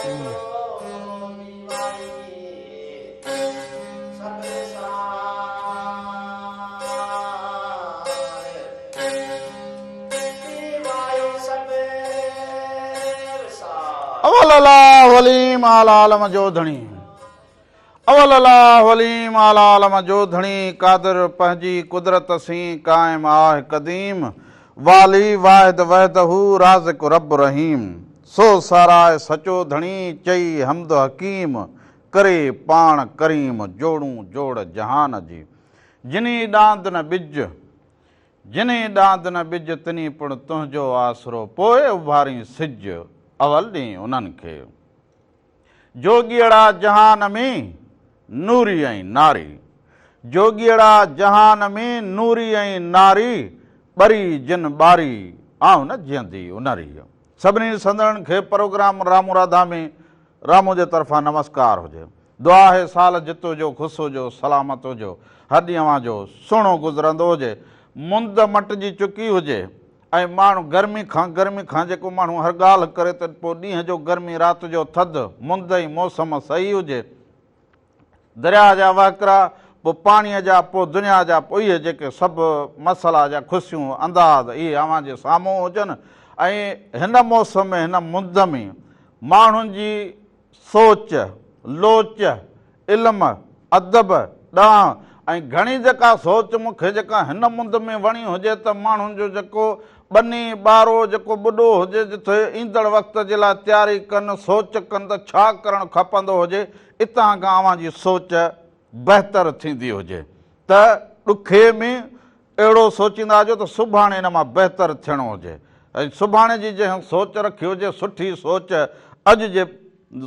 अवल अल्लाह वलीम आलम जोधणी अवल अल्लाह वलीम आलम जोधणी कादर पंहिंजी कुदरत सी कायम आहे कदीम वाली वाहिद वहदहू राज़िक रब रहीम सो साराए सचो धणी चई हमद हकीम करे पाण करीम जोड़ूं जोड़ जहान जी जिनी डांद न बिज जिनी डांद न बिज तिनी पुण तुंहिंजो आसरो पोइ उभारी सिज अवल ॾींहुं उन्हनि खे जोगीअड़ा जहान में नूरी ऐं नारी जोगीअड़ा जहान में नूरी ऐं नारी ॿरी जिन ॿारी आऊं न जीअंदी उनरी सभिनी संदड़नि खे प्रोग्राम रामू राधा में रामू जे तरफ़ां नमस्कार हुजे दुआ आहे साल जितो जो ख़ुशि हुजो सलामत हुजो हर ॾींहुं जो सुहिणो गुज़रंदो हुजे मुंद मटिजी चुकी हुजे ऐं माण्हू गर्मी खां जेको माण्हू हर ॻाल्हि करे त पोइ ॾींहं जो गर्मी राति जो थधि मुंद जी मौसम सही हुजे दरिया जा वहकरा पोइ पाणीअ जा पोइ दुनिया जा पोइ इहे जेके सभु मसइला जा ख़ुशियूं अंदाज़ इहे अव्हां जे साम्हूं हुजनि ऐं हिन मौसम में हिन मुंद में माण्हुनि जी सोच लोच इल्म अदब ॾांहुं ऐं घणी जेका सोच मूंखे जेका हिन मुंद में वणी हुजे त माण्हुनि जो जेको ॿनी ॿारो जेको ॿुॾो हुजे जिथे ईंदड़ वक़्त जे लाइ तयारी कनि सोच कनि त छा करणु खपंदो हुजे इतां खां अव्हां जी सोच बहितर थींदी हुजे त ॾुखे में अहिड़ो सोचींदा हुजो त सुभाणे हिन मां बहितर थियणो हुजे ऐं सुभाणे जी जंहिं सोच रखी हुजे सुठी सोच अॼु जे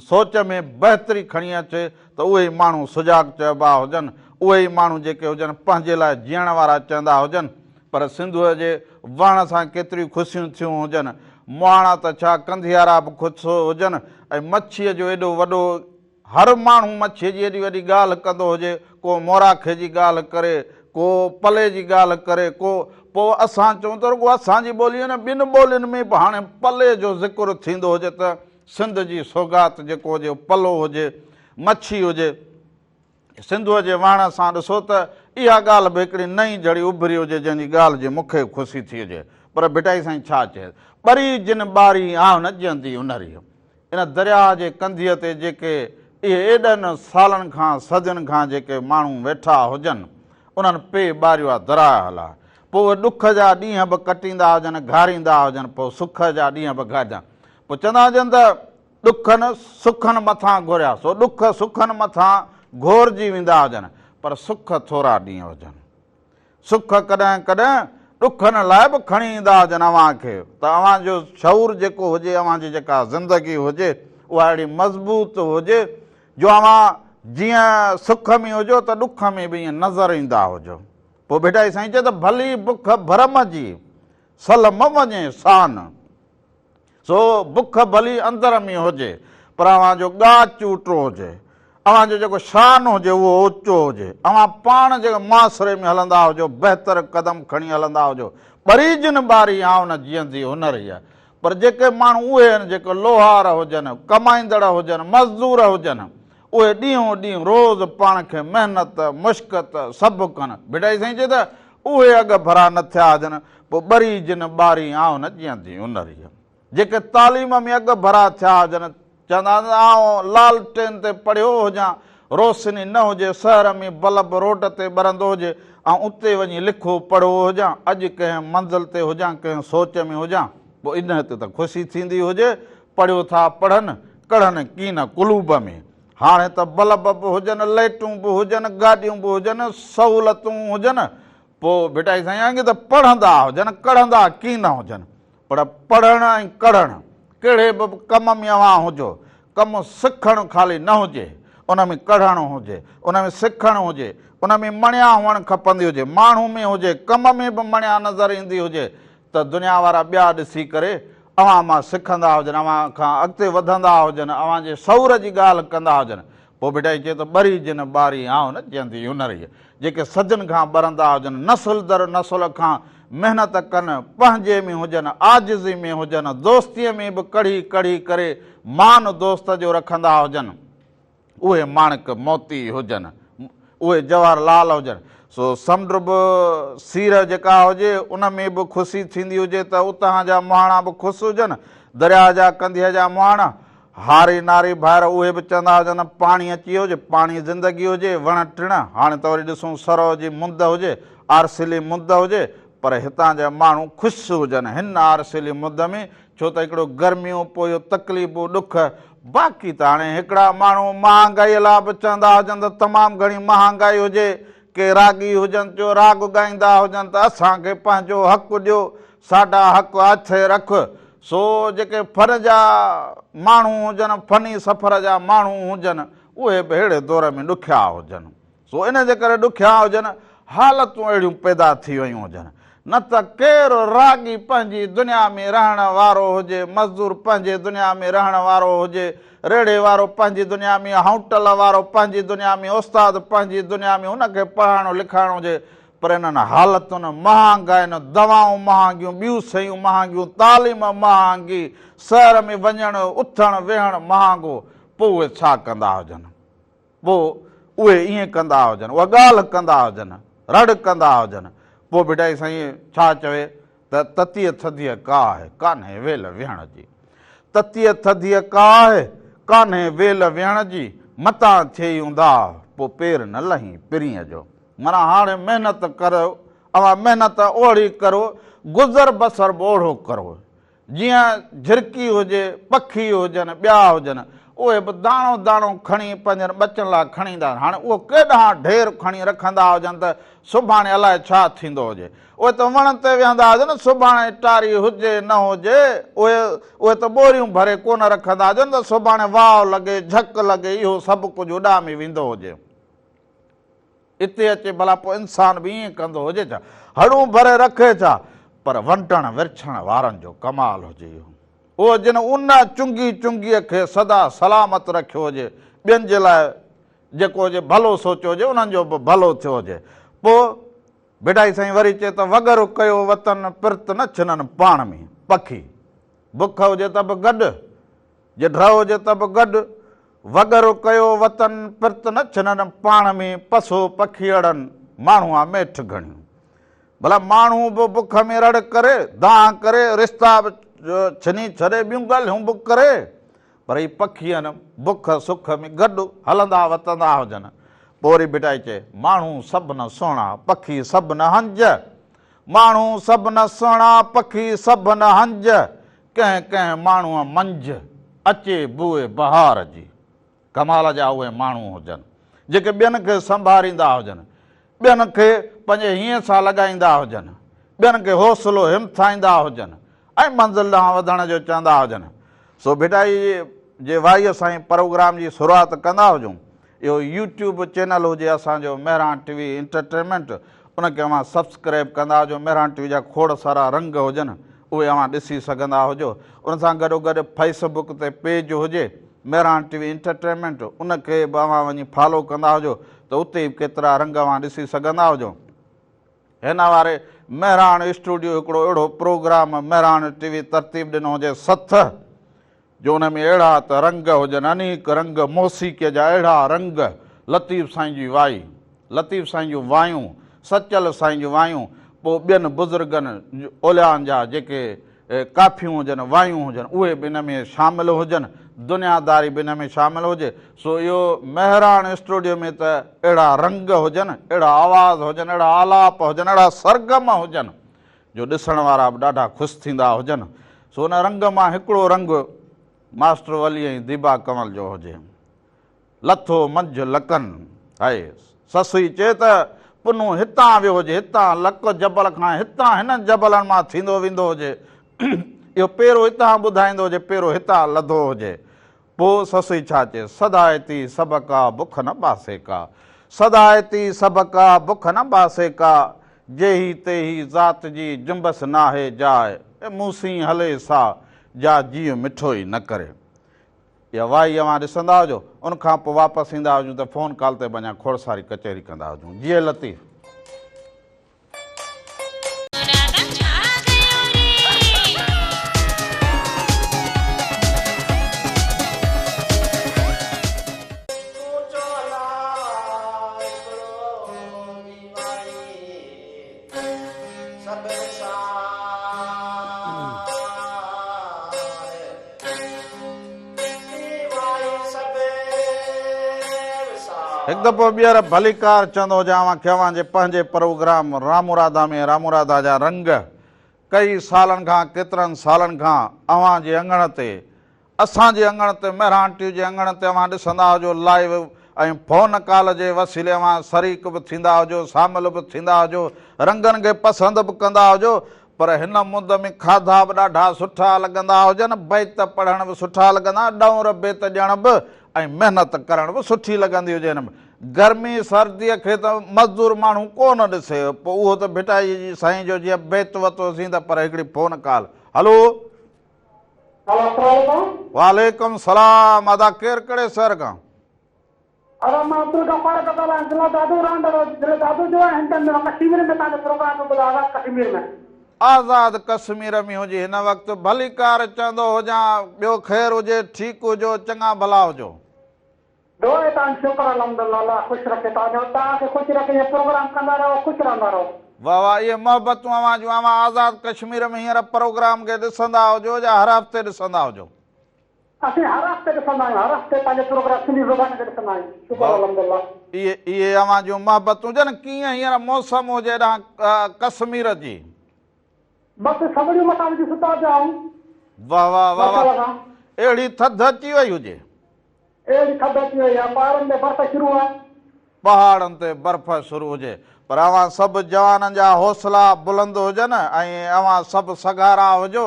सोच में बहितरी खणी अचे त उहे ई माण्हू सुजाग चइबा हुजनि उहे ई माण्हू जेके हुजनि पंहिंजे लाइ जीअण वारा चवंदा हुजनि पर सिंधूअ जे वण सां केतिरियूं ख़ुशियूं थियूं हुजनि मुहाणा त छा कंधियारा बि ख़ुशि हुजनि ऐं मच्छीअ जो एॾो वॾो हर माण्हू मच्छीअ जी एॾी वॾी ॻाल्हि कंदो हुजे को मोराखे जी ॻाल्हि करे को पले जी ॻाल्हि करे को पोइ असां चऊं त रुॻो असांजी ॿोली न ॿिनि ॿोलियुनि में बि हाणे पले जो ज़िक्र थींदो हुजे त सिंध जी सौगात जेको हुजे पलो हुजे मच्छी हुजे सिंधूअ जे वण सां ॾिसो त इहा ॻाल्हि बि हिकिड़ी नई जड़ी उभरी हुजे जंहिंजी ॻाल्हि जी मूंखे ख़ुशी थी हुजे पर भिटाई साईं छा चए ॿरी जिन ॿारी आऊं न जीअंदी उनरी इन दरिया जे कंधीअ ते जेके इहे एॾनि सालनि खां सदियुनि खां जेके माण्हू वेठा हुजनि उन्हनि पे ॿारियो आहे दरिया हला पोइ उहे ॾुख जा ॾींहं बि कटींदा हुजनि घारींदा हुजनि पोइ सुख जा ॾींहं बि घारिया पोइ चवंदा हुजनि त ॾुखनि सुखनि मथां घुरिया सो ॾुख सुखनि मथां घोरजी वेंदा हुजनि पर सुख थोरा ॾींहं हुजनि सुख कॾहिं कॾहिं ॾुखनि लाइ बि खणी ईंदा हुजनि अव्हां खे त अव्हां जो शऊर जेको हुजे अव्हां जी जेका ज़िंदगी हुजे उहा अहिड़ी मज़बूत हुजे जो अव्हां जीअं सुख में हुजो त ॾुख में बि ईअं नज़र ईंदा हुजो पोइ बेटा साईं चए त भली बुख भरम जी सल म वञे सान सो बुख भली अंदर में हुजे पर अव्हां जो ॻाच चूटो हुजे अव्हां जो जेको शान हुजे उहो ऊचो हुजे अव्हां पाण जेको मुआसिरे में हलंदा हुजो बहितर क़दम खणी हलंदा हुजो ॿरी जिन ॿारी आऊं न जीअंदी हुनर ई आहे पर जेके माण्हू उहे आहिनि जेके लोहार हुजनि कमाईंदड़ हुजनि मज़दूर हुजनि उहे ॾींहों ॾींहुं रोज़ पाण खे महिनत मुश्क़त सभु कनि भिटाई साईं चए त उहे अघ भरा न थिया हुजनि पोइ ॿरी जिन ॿारी आऊं न जीअंदी हुनर ई जेके तालीम में अघ भरा थिया हुजनि चवंदा आऊं लालटेन ते पढ़ियो हुजां रोशनी न हुजे शहर में बल्ब रोड ते ॿरंदो हुजे ऐं उते वञी लिखो पढ़ो हुजां अॼु कंहिं मंज़िल ते हुजां कंहिं सोच में हुजां पोइ इन ते त ख़ुशी थींदी हुजे पढ़ियो था पढ़नि कढ़नि कीन कुलूब में हाणे त बल्ब बि हुजनि लाइटूं बि हुजनि गाॾियूं बि हुजनि सहूलियतूं हुजनि पोइ भिटाई साईं आगे त पढ़ंदा हुजनि कढ़ंदा कीन हुजनि पर पढ़णु ऐं कढ़णु कहिड़े बि कम में अव्हां हुजो कमु सिखणु ख़ाली न हुजे उन में कढ़णु हुजे उन में सिखणु हुजे उन में मणिया हुअणु खपंदी हुजे माण्हू में हुजे कम में बि मणिया नज़र ईंदी हुजे त दुनिया वारा ॿिया ॾिसी करे अव्हां मां सिखंदा हुजनि अव्हां खां अॻिते वधंदा हुजनि अव्हां जे शऊर जी ॻाल्हि कंदा हुजनि पोइ बेटा चए त ॿरी जिन ॿारी आऊं न जीअंदी हुनर ई जेके सदियुनि खां ॿरंदा हुजनि नसुल दर नसुल खां मेहनत कनि, पंहिंजे में हुजनि, आजिज़ी में हुजनि, दोस्तीअ में बि कढ़ी कढ़ी करे मान दोस्त जो रखंदा हुजनि, उहे माणिक मोती हुजनि, उहे जवाहरलाल हुजनि। सो समुंड बि सीर जेका हुजे उन में बि ख़ुशी थींदी हुजे त उतां जा मुहाणा बि ख़ुशि हुजनि, दरिया जा कंधीअ जा मुहाणा, हारी नारी ॿाहिरि उहे बि चवंदा हुजनि पाणी अची वियो हुजे, पाणी ज़िंदगी हुजे, वण टिण। हाणे त वरी ॾिसूं सरो जी मुंद हुजे, आरसिली मुंद हुजे, पर हितां जा माण्हू ख़ुशि हुजनि हिन आरसिली मुंद में, छो त हिकिड़ो गर्मियूं पोइ तकलीफ़ूं ॾुख। बाक़ी त हाणे हिकिड़ा माण्हू महांगाईअ लाइ बि चवंदा हुजनि त तमामु घणी महांगाई हुजे, के रागी हुजनि जो राग ॻाईंदा हुजनि त असांखे पंहिंजो हक़ु ॾियो, साडा हक़ हथे रख। सो जेके फन जा माण्हू हुजनि, फनी सफ़र जा माण्हू हुजनि, उहे बि अहिड़े दौर में ॾुखिया हुजनि। सो इन जे करे ॾुखिया हुजनि, हालतूं अहिड़ियूं पैदा थी वियूं हुजनि, न त केरु रागी पंहिंजी दुनिया में रहण वारो हुजे, मज़दूर पंहिंजे दुनिया में रहण वारो हुजे, रेड़े वारो पंहिंजी दुनिया में, होटल वारो पंहिंजी दुनिया में, उस्ताद पंहिंजी दुनिया में, हुनखे पढ़ाइणो लिखाइणो हुजे। पर इन्हनि हालतुनि, महांगाइनि, दवाऊं महांगियूं, ॿियूं शयूं महांगियूं, तालीम महांगी, शहर में वञणु उथणु वेहणु महांगो, पोइ उहे छा कंदा हुजनि? पोइ उहे ईअं कंदा हुजनि, उहा ॻाल्हि कंदा हुजनि, रड़ कंदा हुजनि। पोइ बेटा साईं छा चवे त ततीअ थधीअ का आहे, कान्हे वेल विहण जी। ततीअ थधीअ का आहे, कान्हे वेल विहण जी, मतां थिए हूंदा पोइ पेर न लही पिरीअ जो। माना हाणे महिनत करो, अवां महिनत ओड़ी करो, गुज़र बसर बि ओढ़ो करो, जीअं झिरकी हुजे, पखी हुजनि, ॿिया हुजनि, उहे बि दाणो दाणो खणी पंहिंजनि ॿचनि लाइ खणी ईंदा आहिनि। हाणे उहो केॾांहुं ढेर खणी रखंदा हुजनि त सुभाणे अलाए छा थींदो हुजे। उहे त वण ते विहंदा हुजनि, सुभाणे टारी हुजे न हुजे, उहे त ॿोरियूं भरे कोन रखंदा हुजनि त सुभाणे वाव लॻे, झक लॻे, इहो सभु कुझु उॾामी वेंदो हुजे। हिते अचे भला पोइ इंसान बि ईअं कंदो हुजे छा? हड़ूं भरे रखे छा? पर वंटण विरछण वारनि जो कमाल हुजे इहो। उहो जिन उन चुंगी चुंगीअ खे सदा सलामत रखियो हुजे, ॿियनि जे लाइ जेको हुजे भलो सोचियो हुजे, उन्हनि जो बि भलो थियो हुजे। पोइ बेटा साईं वरी चए त वगर कयो वतन पिर्त न छिननि पाण में पखी, बुख हुजे त बि गॾु, जिढ हुजे त बि गॾु, वगर कयो वतन पिर्त न छिननि पाण में, पसो पखी अड़नि माण्हू मेठ घणियूं। भला माण्हू बि बुख में रड़ करे, दाह करे, रिश्ता बि छिनी छॾे, ॿियूं ॻाल्हियूं बि करे, पर ही पखी आहिनि बुख सुख में गॾु हलंदा वतंदा हुजनि। पोइ वरी बेटा चए माण्हू सभु न सुहिणा, पखी सभु न हंज, माण्हू सभु न सुहिणा, पखी सभु न हंज, कंहिं कंहिं माण्हूअ मंझ अचे बुए बहार जी। कमाल जा उहे माण्हू हुजनि जेके ॿियनि खे संभालींदा हुजनि, ॿियनि खे पंहिंजे हीअं सां लॻाईंदा हुजनि, ॿियनि खे हौसलो हिमथाईंदा हुजनि ऐं मंज़िल ॾांहुं वधण जो चवंदा हुजनि। सो बेटा जे वाईअ सां प्रोग्राम जी शुरूआति कंदा हुजूं, इहो यूट्यूब चैनल हुजे असांजो मेहरान टीवी एंटरटेनमेंट, उनखे अव्हां सब्सक्राइब कंदा हुजो। मेहरान टीवी जा खोड़ सारा रंग हुजनि, उहे अव्हां ॾिसी सघंदा हुजो। उन सां गॾोगॾु फेसबुक ते पेज हुजे मेहरान टीवी एंटरटेनमेंट, उनखे बि अव्हां वञी फॉलो कंदा हुजो त उते बि केतिरा रंग अव्हां ॾिसी सघंदा हुजो। हिन वारे मेहरान स्टूडियो हिकिड़ो अहिड़ो प्रोग्राम मेहरान टीवी तरतीब ॾिनो हुजे सथ, जो उन में अहिड़ा त रंग हुजनि, अनेक रंग, मौसीक़ीअ जा अहिड़ा रंग, लतीफ़ साईं जी वाई, लतीफ़ साईं जूं वायूं, सचल साईं जूं वायूं, पोइ ॿियनि बुज़ुर्गनि ओलियानि जा जेके काफ़ियूं हुजनि, वायूं हुजनि, उहे बि हिन में शामिलु हुजनि, दुनियादारी बि हिन में शामिलु हुजे। सो इहो मेहरान स्टूडियो में त अहिड़ा रंग हुजनि, अहिड़ा आवाज़ हुजनि, अहिड़ा आलाप हुजनि, अहिड़ा सरगम हुजनि, जो ॾिसण वारा बि ॾाढा ख़ुशि थींदा हुजनि। सो उन रंग मां हिकिड़ो रंग मास्टर वली ऐं दीबा कंवल जो हुजे, लथो मंझि लकनि आहे। ससुई चए त पुनू हितां वियो हुजे, हितां लक जबल खां, हितां हिननि जबलनि मां थींदो वेंदो हुजे, इहो पेरो हितां ॿुधाईंदो हुजे, पेरो हितां लधो हुजे। पोइ ससुई छा चए, सदायती सभ का बुख न बासे का, सदायती सभ का बुख न बासे का, जेही तेही ज़ात जी जुंबस नाहे जाए, मूंसी हले सा जा जीउ मिठो ई न करे। इहा वाई अव्हां ॾिसंदा हुजो, उनखां पोइ वापसि ईंदा हुजूं त फ़ोन कॉल ते वञा खोड़ सारी कचहरी कंदा हुजूं। जीअं लतीफ़ एक दफ़ो ॿीहर भलीकार चवंदो हुजां खे जे पंहिंजे प्रोग्राम रामू राधा में रामू राधा जा रंग कई सालनि खां केतिरनि सालनि खां अव्हां जे अंगण ते असांजे अंगण ते मेहरांटियूं जे अंगण ते अव्हां ॾिसंदा हुजो लाइव ऐं फ़ोन कॉल जे वसीले अव्हां शरीक बि थींदा हुजो शामिल बि थींदा हुजो रंगनि खे पसंदि बि कंदा हुजो पर हिन मुंद में खाधा बि ॾाढा सुठा लॻंदा हुजनि बैत पढ़ण बि सुठा लॻंदा ॾौर बेत ॾियण बि ऐं महिनत करण बि सुठी लॻंदी हुजे हिन में गर्मी सर्दीअ खे त मज़दूर माण्हू कोन ॾिसे पोइ उहो त भिटाई जी साईं जो जीअं बेत वरितोसीं त पर हिकिड़ी फ़ोन कॉल हलो वालेकुम सलाम अदा केरु कहिड़े शहर खां आज़ाद कश्मीर में हुजे हिन वक़्तु भलीकार चवंदो हुजां ॿियो ख़ैरु हुजे ठीकु हुजो चङा भला हुजो वाह वाह इहे मोहबतूं अव्हां जूं अव्हां आज़ाद कश्मीर में हींअर प्रोग्राम खे ॾिसंदा हुजो या हर हफ़्ते ॾिसंदा हुजो इहे अव्हां जूं मोहबतूं हुजनि कीअं हींअर मौसम हुजे हेॾां कश्मीर जी वाह वाह वाह वाह अहिड़ी थधि अची वई हुजे पहाड़नि ते बर्फ़ शुरू हुजे पर अव्हां सभु जवाननि जा हौसला बुलंद हुजनि ऐं अव्हां सभु सगारा हुजो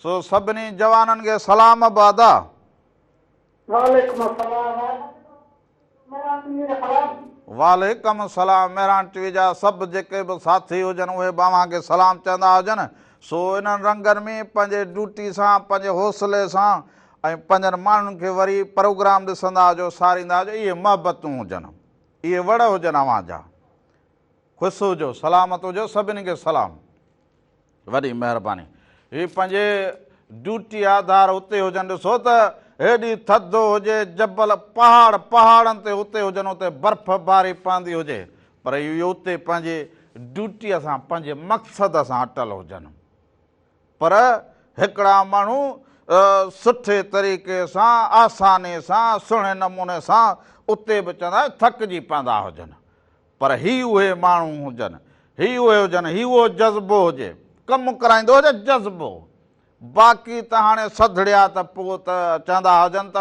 सो सभिनी जवाननि खे सलाम बि अदा वालेकुम सलाम मेहरान टीवी जा सभु जेके बि साथी हुजनि उहे बि अव्हांखे सलाम चवंदा हुजनि सो इन्हनि रंगनि में पंहिंजे ड्यूटी सां पंहिंजे हौसले सां ऐं पंहिंजनि माण्हुनि खे वरी प्रोग्राम ॾिसंदा हुजो सारींदा हुजो इहे मोहबतूं हुजनि इहे वड़ हुजनि अव्हां जा ख़ुशि हुजो सलामत हुजो सभिनी खे सलाम वॾी महिरबानी हीअ पंहिंजे ड्यूटी आधार उते हुजनि ॾिसो त हेॾी थधि हुजे जबल पहाड़नि ते उते हुजनि उते बर्फ़ बारी पवंदी हुजे पर इहो उते पंहिंजे ड्यूटीअ सां पंहिंजे मक़सद सां अटल हुजनि पर हिकिड़ा माण्हू सुठे तरीक़े सां आसानी सां सुहिणे नमूने सां उते बि चवंदा थकिजी पवंदा हुजनि पर हीउ उहे माण्हू हुजनि हीउ उहे हुजनि हीउ उहो जज़्बो हुजे कमु कराईंदो हुजे जज़्बो बाक़ी त हाणे सधड़िया त पोइ त चवंदा हुजनि त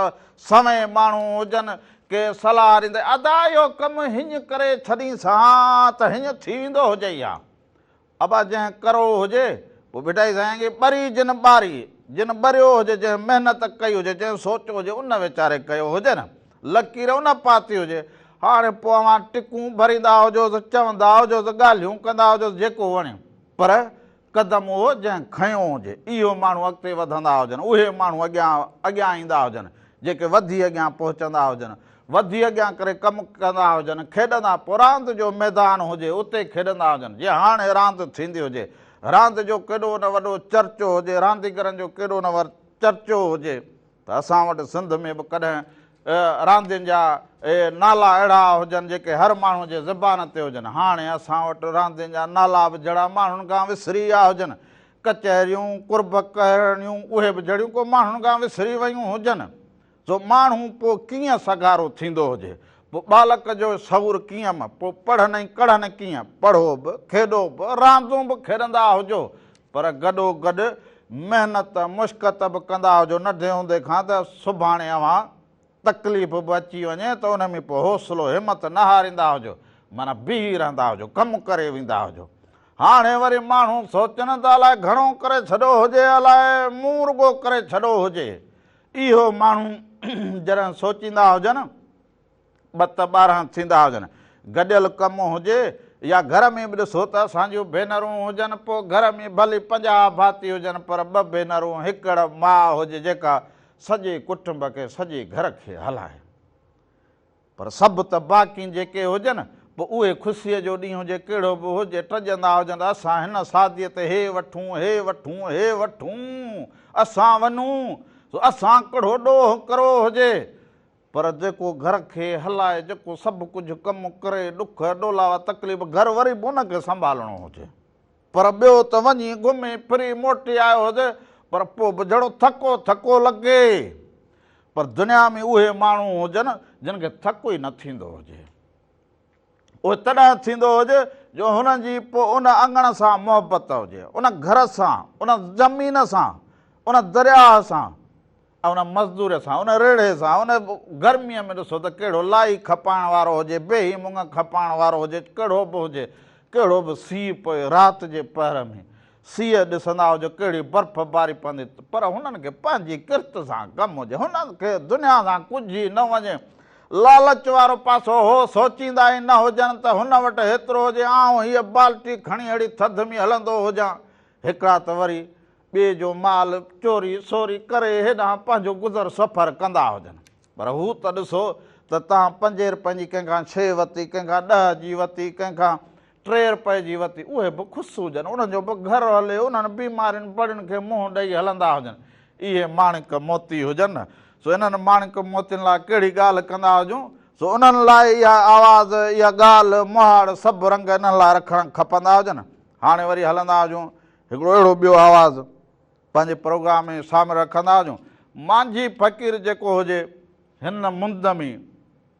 समय माण्हू हुजनि के सलाह ॾींदे अदा इहो कमु हीअं करे छॾीसां त हीअं थी वेंदो हुजे ई आहे अबा जंहिं करो हुजे पोइ बेटा साईं खे ॿरी जिन ॿारी जिन ॿरियो हुजे जंहिं महिनत कई हुजे जंहिं सोचियो हुजे उन वीचारे कयो हुजे न लकीर उन पाती हुजे हाणे पोइ अव्हां टिकूं भरींदा हुजोसि चवंदा हुजोसि ॻाल्हियूं कंदा हुजोसि जेको वणे पर क़दम उहो जंहिं खयो हुजे इहो माण्हू अॻिते वधंदा हुजनि उहे माण्हू अॻियां ईंदा हुजनि जेके वधी अॻियां पहुचंदा हुजनि वधी अॻियां करे कमु कंदा हुजनि खेॾंदा पोइ रांदि जो मैदान हुजे उते खेॾंदा हुजनि जीअं हाणे रांदि थींदी हुजे रांदि जो केॾो न वॾो चर्चो हुजे रांदीगरनि जो केॾो न वॾो चर्चो हुजे त असां वटि सिंध में बि कॾहिं रांदियुनि जा नाला अहिड़ा हुजनि जेके हर माण्हू जे ज़बान ते हुजनि हाणे असां वटि रांदियुनि जा नाला बि जहिड़ा माण्हुनि खां विसरी विया हुजनि कचहरियूं कुर्ब करणियूं उहे बि जहिड़ियूं को माण्हुनि खां विसरी वियूं हुजनि सो माण्हू पोइ कीअं सगारो थींदो हुजे पोइ बालक जो शौर कीअं पोइ पढ़नि कढ़नि कीअं पढ़ो बि खेॾो बि रांदियूं बि खेॾंदा हुजो पर गॾो गॾु महिनत मुश्क़त बि कंदा हुजो नंढे हूंदे खां त सुभाणे अव्हां तकलीफ़ बि अची वञे त उन में पोइ हौसलो हिमत न हारींदा हुजो माना बीही रहंदा हुजो कमु करे वेंदा हुजो हाणे वरी माण्हू सोचनि त अलाए घणो करे छॾियो हुजे अलाए मूं रुॻो करे छॾियो हुजे इहो माण्हू जॾहिं सोचींदा हुजनि 12 थींदा हुजनि गॾियल कमु हुजे या घर में बि ॾिसो त असांजूं भेनरूं हुजनि पोइ घर में भली 50 भाती हुजनि पर 2 भेनरूं हिकड़ माउ हुजे जेका सॼे कुटुंब खे सॼे घर खे हलाए पर सभु त बाक़ी जेके हुजनि पोइ उहे ख़ुशीअ जो ॾींहुं हुजे कहिड़ो बि हुजे टजंदा हुजनि असां हिन शादीअ ते हे वठूं असां वञूं असां कहिड़ो ॾोह करो हुजे पर जेको घर खे हलाए जेको सभु कुझु कमु करे ॾुख ॾोलावा तकलीफ़ घर वरी बि उनखे संभालणो हुजे पर ॿियो त वञी घुमी फिरी मोटी आयो हुजे पर पोइ बि जहिड़ो थको लॻे पर दुनिया में उहे माण्हू हुजनि जिन खे थको ई न थींदो हुजे उहो तॾहिं थींदो हुजे जो हुननि जी पोइ उन अङण सां मुहबत हुजे, उन घर सां, उन ज़मीन सां, उन दरिया सां ऐं उन मज़दूर सां, उन रेड़े सां, उन गर्मीअ में ॾिसो त कहिड़ो लाई खपाइण वारो हुजे, बेही मुङ खपाइण वारो हुजे, कहिड़ो बि हुजे, कहिड़ो बि सीउ पए राति जे पहर में, सीउ ॾिसंदा हुजो कहिड़ी बर्फ़बारी पवंदी, पर हुननि खे पंहिंजी किर्त सां कमु हुजे, हुननि खे दुनिया सां कुझु ई न वञे। लालच वारो पासो हो सोचींदा ई न हुजनि त हुन वटि हेतिरो हुजे, आउं हीअ बाल्टी खणी अहिड़ी थधि में हलंदो हुजां। हिकिड़ा त वरी ॿिए जो माल चोरी सोरी करे हेॾां पंहिंजो गुज़र सफ़र कंदा हुजनि, पर हू त ॾिसो त तव्हां 5 रुपए जी कंहिंखां 6 वरिती, कंहिंखां 10 जी वरिती, कंहिंखां 3 रुपए जी वरिती, उहे बि ख़ुशि हुजनि, उन्हनि जो बि घर हले, उन्हनि बीमारियुनि बड़ियुनि खे मुंहुं ॾेई हलंदा हुजनि। इहे माणिक मोती हुजनि न, सो इन्हनि माणिक मोतियुनि लाइ कहिड़ी ॻाल्हि कंदा हुजूं, सो उन्हनि लाइ इहा आवाज़, इहा ॻाल्हि, मुहाड़, सभु रंग इन्हनि लाइ रखणु खपंदा हुजनि। हाणे वरी हलंदा हुजूं हिकिड़ो अहिड़ो ॿियो आवाज़ु पंहिंजे प्रोग्राम में शामिलु रखंदा हुजूं। मांझी फ़क़ीर जेको हुजे हिन मुंद में,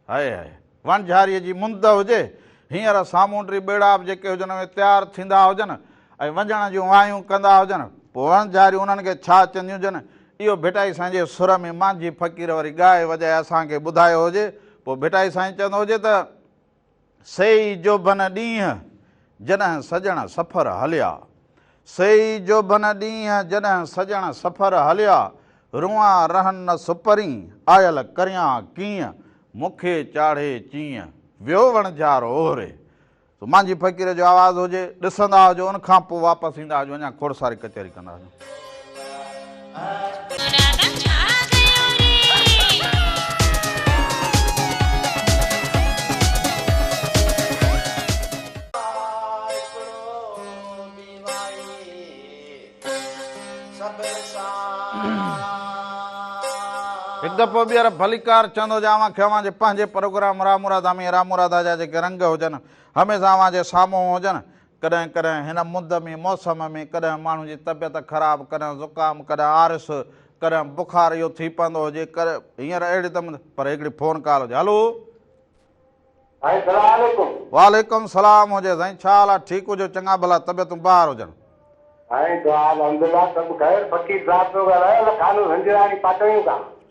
हाय हाय वणझारीअ जी मुंद हुजे, हींअर सामूंडी ॿेड़ा बि जेके हुजनि उहे तयारु थींदा हुजनि ऐं वञण जूं वायूं कंदा हुजनि, पोइ वणझारियूं उन्हनि खे छा चवंदियूं हुजनि, इहो भिटाई साईं जे सुर में मांझी फ़क़ीर वरी ॻाए वॼाए असांखे ॿुधायो हुजे। पोइ भिटाई साईं चवंदो हुजे त सही जोबन ॾींहं जॾहिं सॼण सफ़र हलिया, सही जोबन ॾींहं जॾहिं सॼण सफ़र हलिया, रुआं रहनि न सुपरी आयल करियां कीअं, मूंखे चाढ़े चीअं वियो वणझारो ओहरे। मांझी फ़क़ीर जो आवाज़ु हुजे, ॾिसंदा हुजो, उनखां पोइ वापसि ईंदा हुजो, अञा खोड़ सारी कचहरी कंदा हुजो। हिकु दफ़ो ॿीहर भलीकार चवंदो जावां खे अव्हां जे पंहिंजे प्रोग्राम रामुरादा में रामुरादा जा जेके रंग हुजनि हमेशह अव्हां जे साम्हूं हुजनि। कॾहिं कॾहिं हिन मुंद में मौसम में कॾहिं माण्हू जी तबियत ख़राबु, कॾहिं ज़ुकाम, कॾहिं आरिस, कॾहिं बुखार इहो थी पवंदो हुजे, कॾहिं हींअर अहिड़े दम पर हिकिड़ी फ़ोन कॉल हुजे। हलो, वालेकुम सलाम हुजे साईं, छा हाल आहे? ठीकु हुजो, चङा भला, तबियतूं ॿाहिरि हुजनि?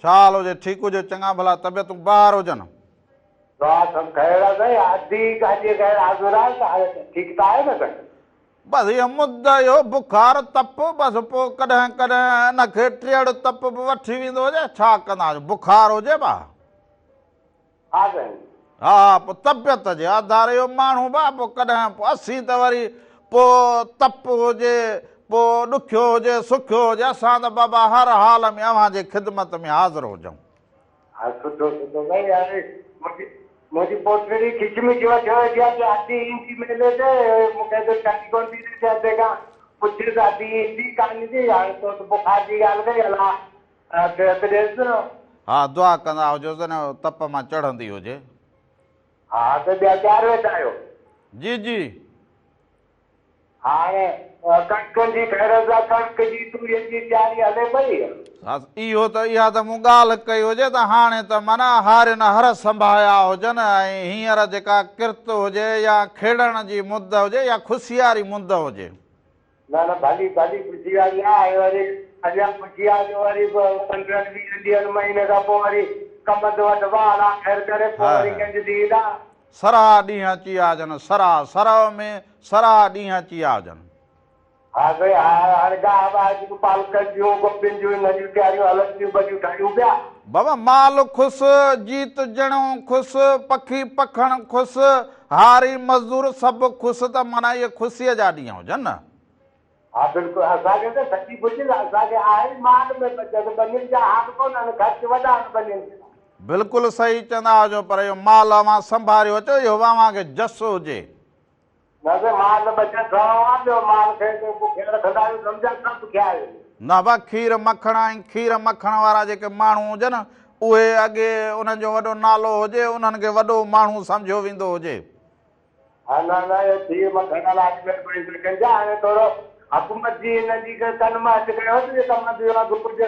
छा हाल हुजे? ठीकु हुजे, चङा भला, तबियतूं ॿाहिरि हुजनि? बसि इहो मुद, इहो बुखार, तप, बसि पोइ कॾहिं कॾहिं हिनखे टेड़ तप बि वठी वेंदो हुजे, छा कंदा? बुखार हुजे भाउ? हा, पोइ तबियत जे आधार इहो माण्हू भाउ, पोइ कॾहिं पोइ असीं त वरी पोइ तप हुजे, पोइ ॾुखियो हुजे, सुखियो हुजे, असां त बाबा हर हाल में अव्हां जे ख़िदमत में हाज़िर हुजऊं। मुंहिंजी पोटड़ी खिचमिच वठी आधी इंची मेले ते मूंखे त छाती कोन थी थिए खां पुछे आधी ईंदी कान थी, हाणे तो बुखार जी ॻाल्हि कई हला हा, दुआ कंदा हुजो न तप मां चढ़ंदी हुजे। हा, त ॿिया 4 वेठा आहियो? जी जी। हाणे कणकनि जी ख़ैर सां कणक जी तूरीअ जी तयारी हले पई। इहो त इहा त मूं ॻाल्हि कई हुजे त हाणे त माना हारियुनि हर संभाया हुजनि ऐं हींअर जेका किर्त हुजे या खेॾण जी मुद हुजे या ख़ुशियारी मुद हुजे। न न, भली भली ख़ुशी वारी आहे। वरी अञा ख़ुशी आहे वरी 15-20 ॾींहनि महीने खां पोइ वरी कम ते वठिबा हला ख़ैर करे पोइ वरी कंहिंजी ॾींदा सरा ॾींहं अची विया हुजनि, सरा सरव में सरा ॾींहं अची विया हुजनि। हा भई, हाणे गाह वाह जूं पालकनि जूं गोपियुनि जूं हिन जूं तयारियूं हलनि थियूं, भॼियूं ठाहियूं पिया। बाबा माल ख़ुशि, जीत ॼणो ख़ुशि, पखी पखण ख़ुशि, हारी मज़दूर सभु ख़ुशि, त माना इहे ख़ुशीअ जा ॾींहं हुजनि न। हा बिल्कुलु, असांखे त सची ॿुधी असांखे आहे माल में बचत, बनियुनि जा हाल कोन आहिनि, ख़र्च वॾा आहिनि बनियुनि जा। बिल्कुलु सही चवंदा हुजो, पर इहो माल अव्हां संभालियो अचो, इहो अव्हांखे जस हुजे। न त माल बचत ठहणो आहे, ॿियो माल खे रखंदा आहियूं, सम्झा सभु ख़्याल न बा। खीर मखण ऐं खीर मखण वारा जेके माण्हू हुजनि उहे अॻे उन्हनि जो वॾो नालो हुजे, उन्हनि खे वॾो माण्हू सम्झियो वेंदो हुजे। हा, न न, खीर मखण लाइ हाणे थोरो हुकूमत जी हिन जी कन मां अॼु कयोसीं कम कुझु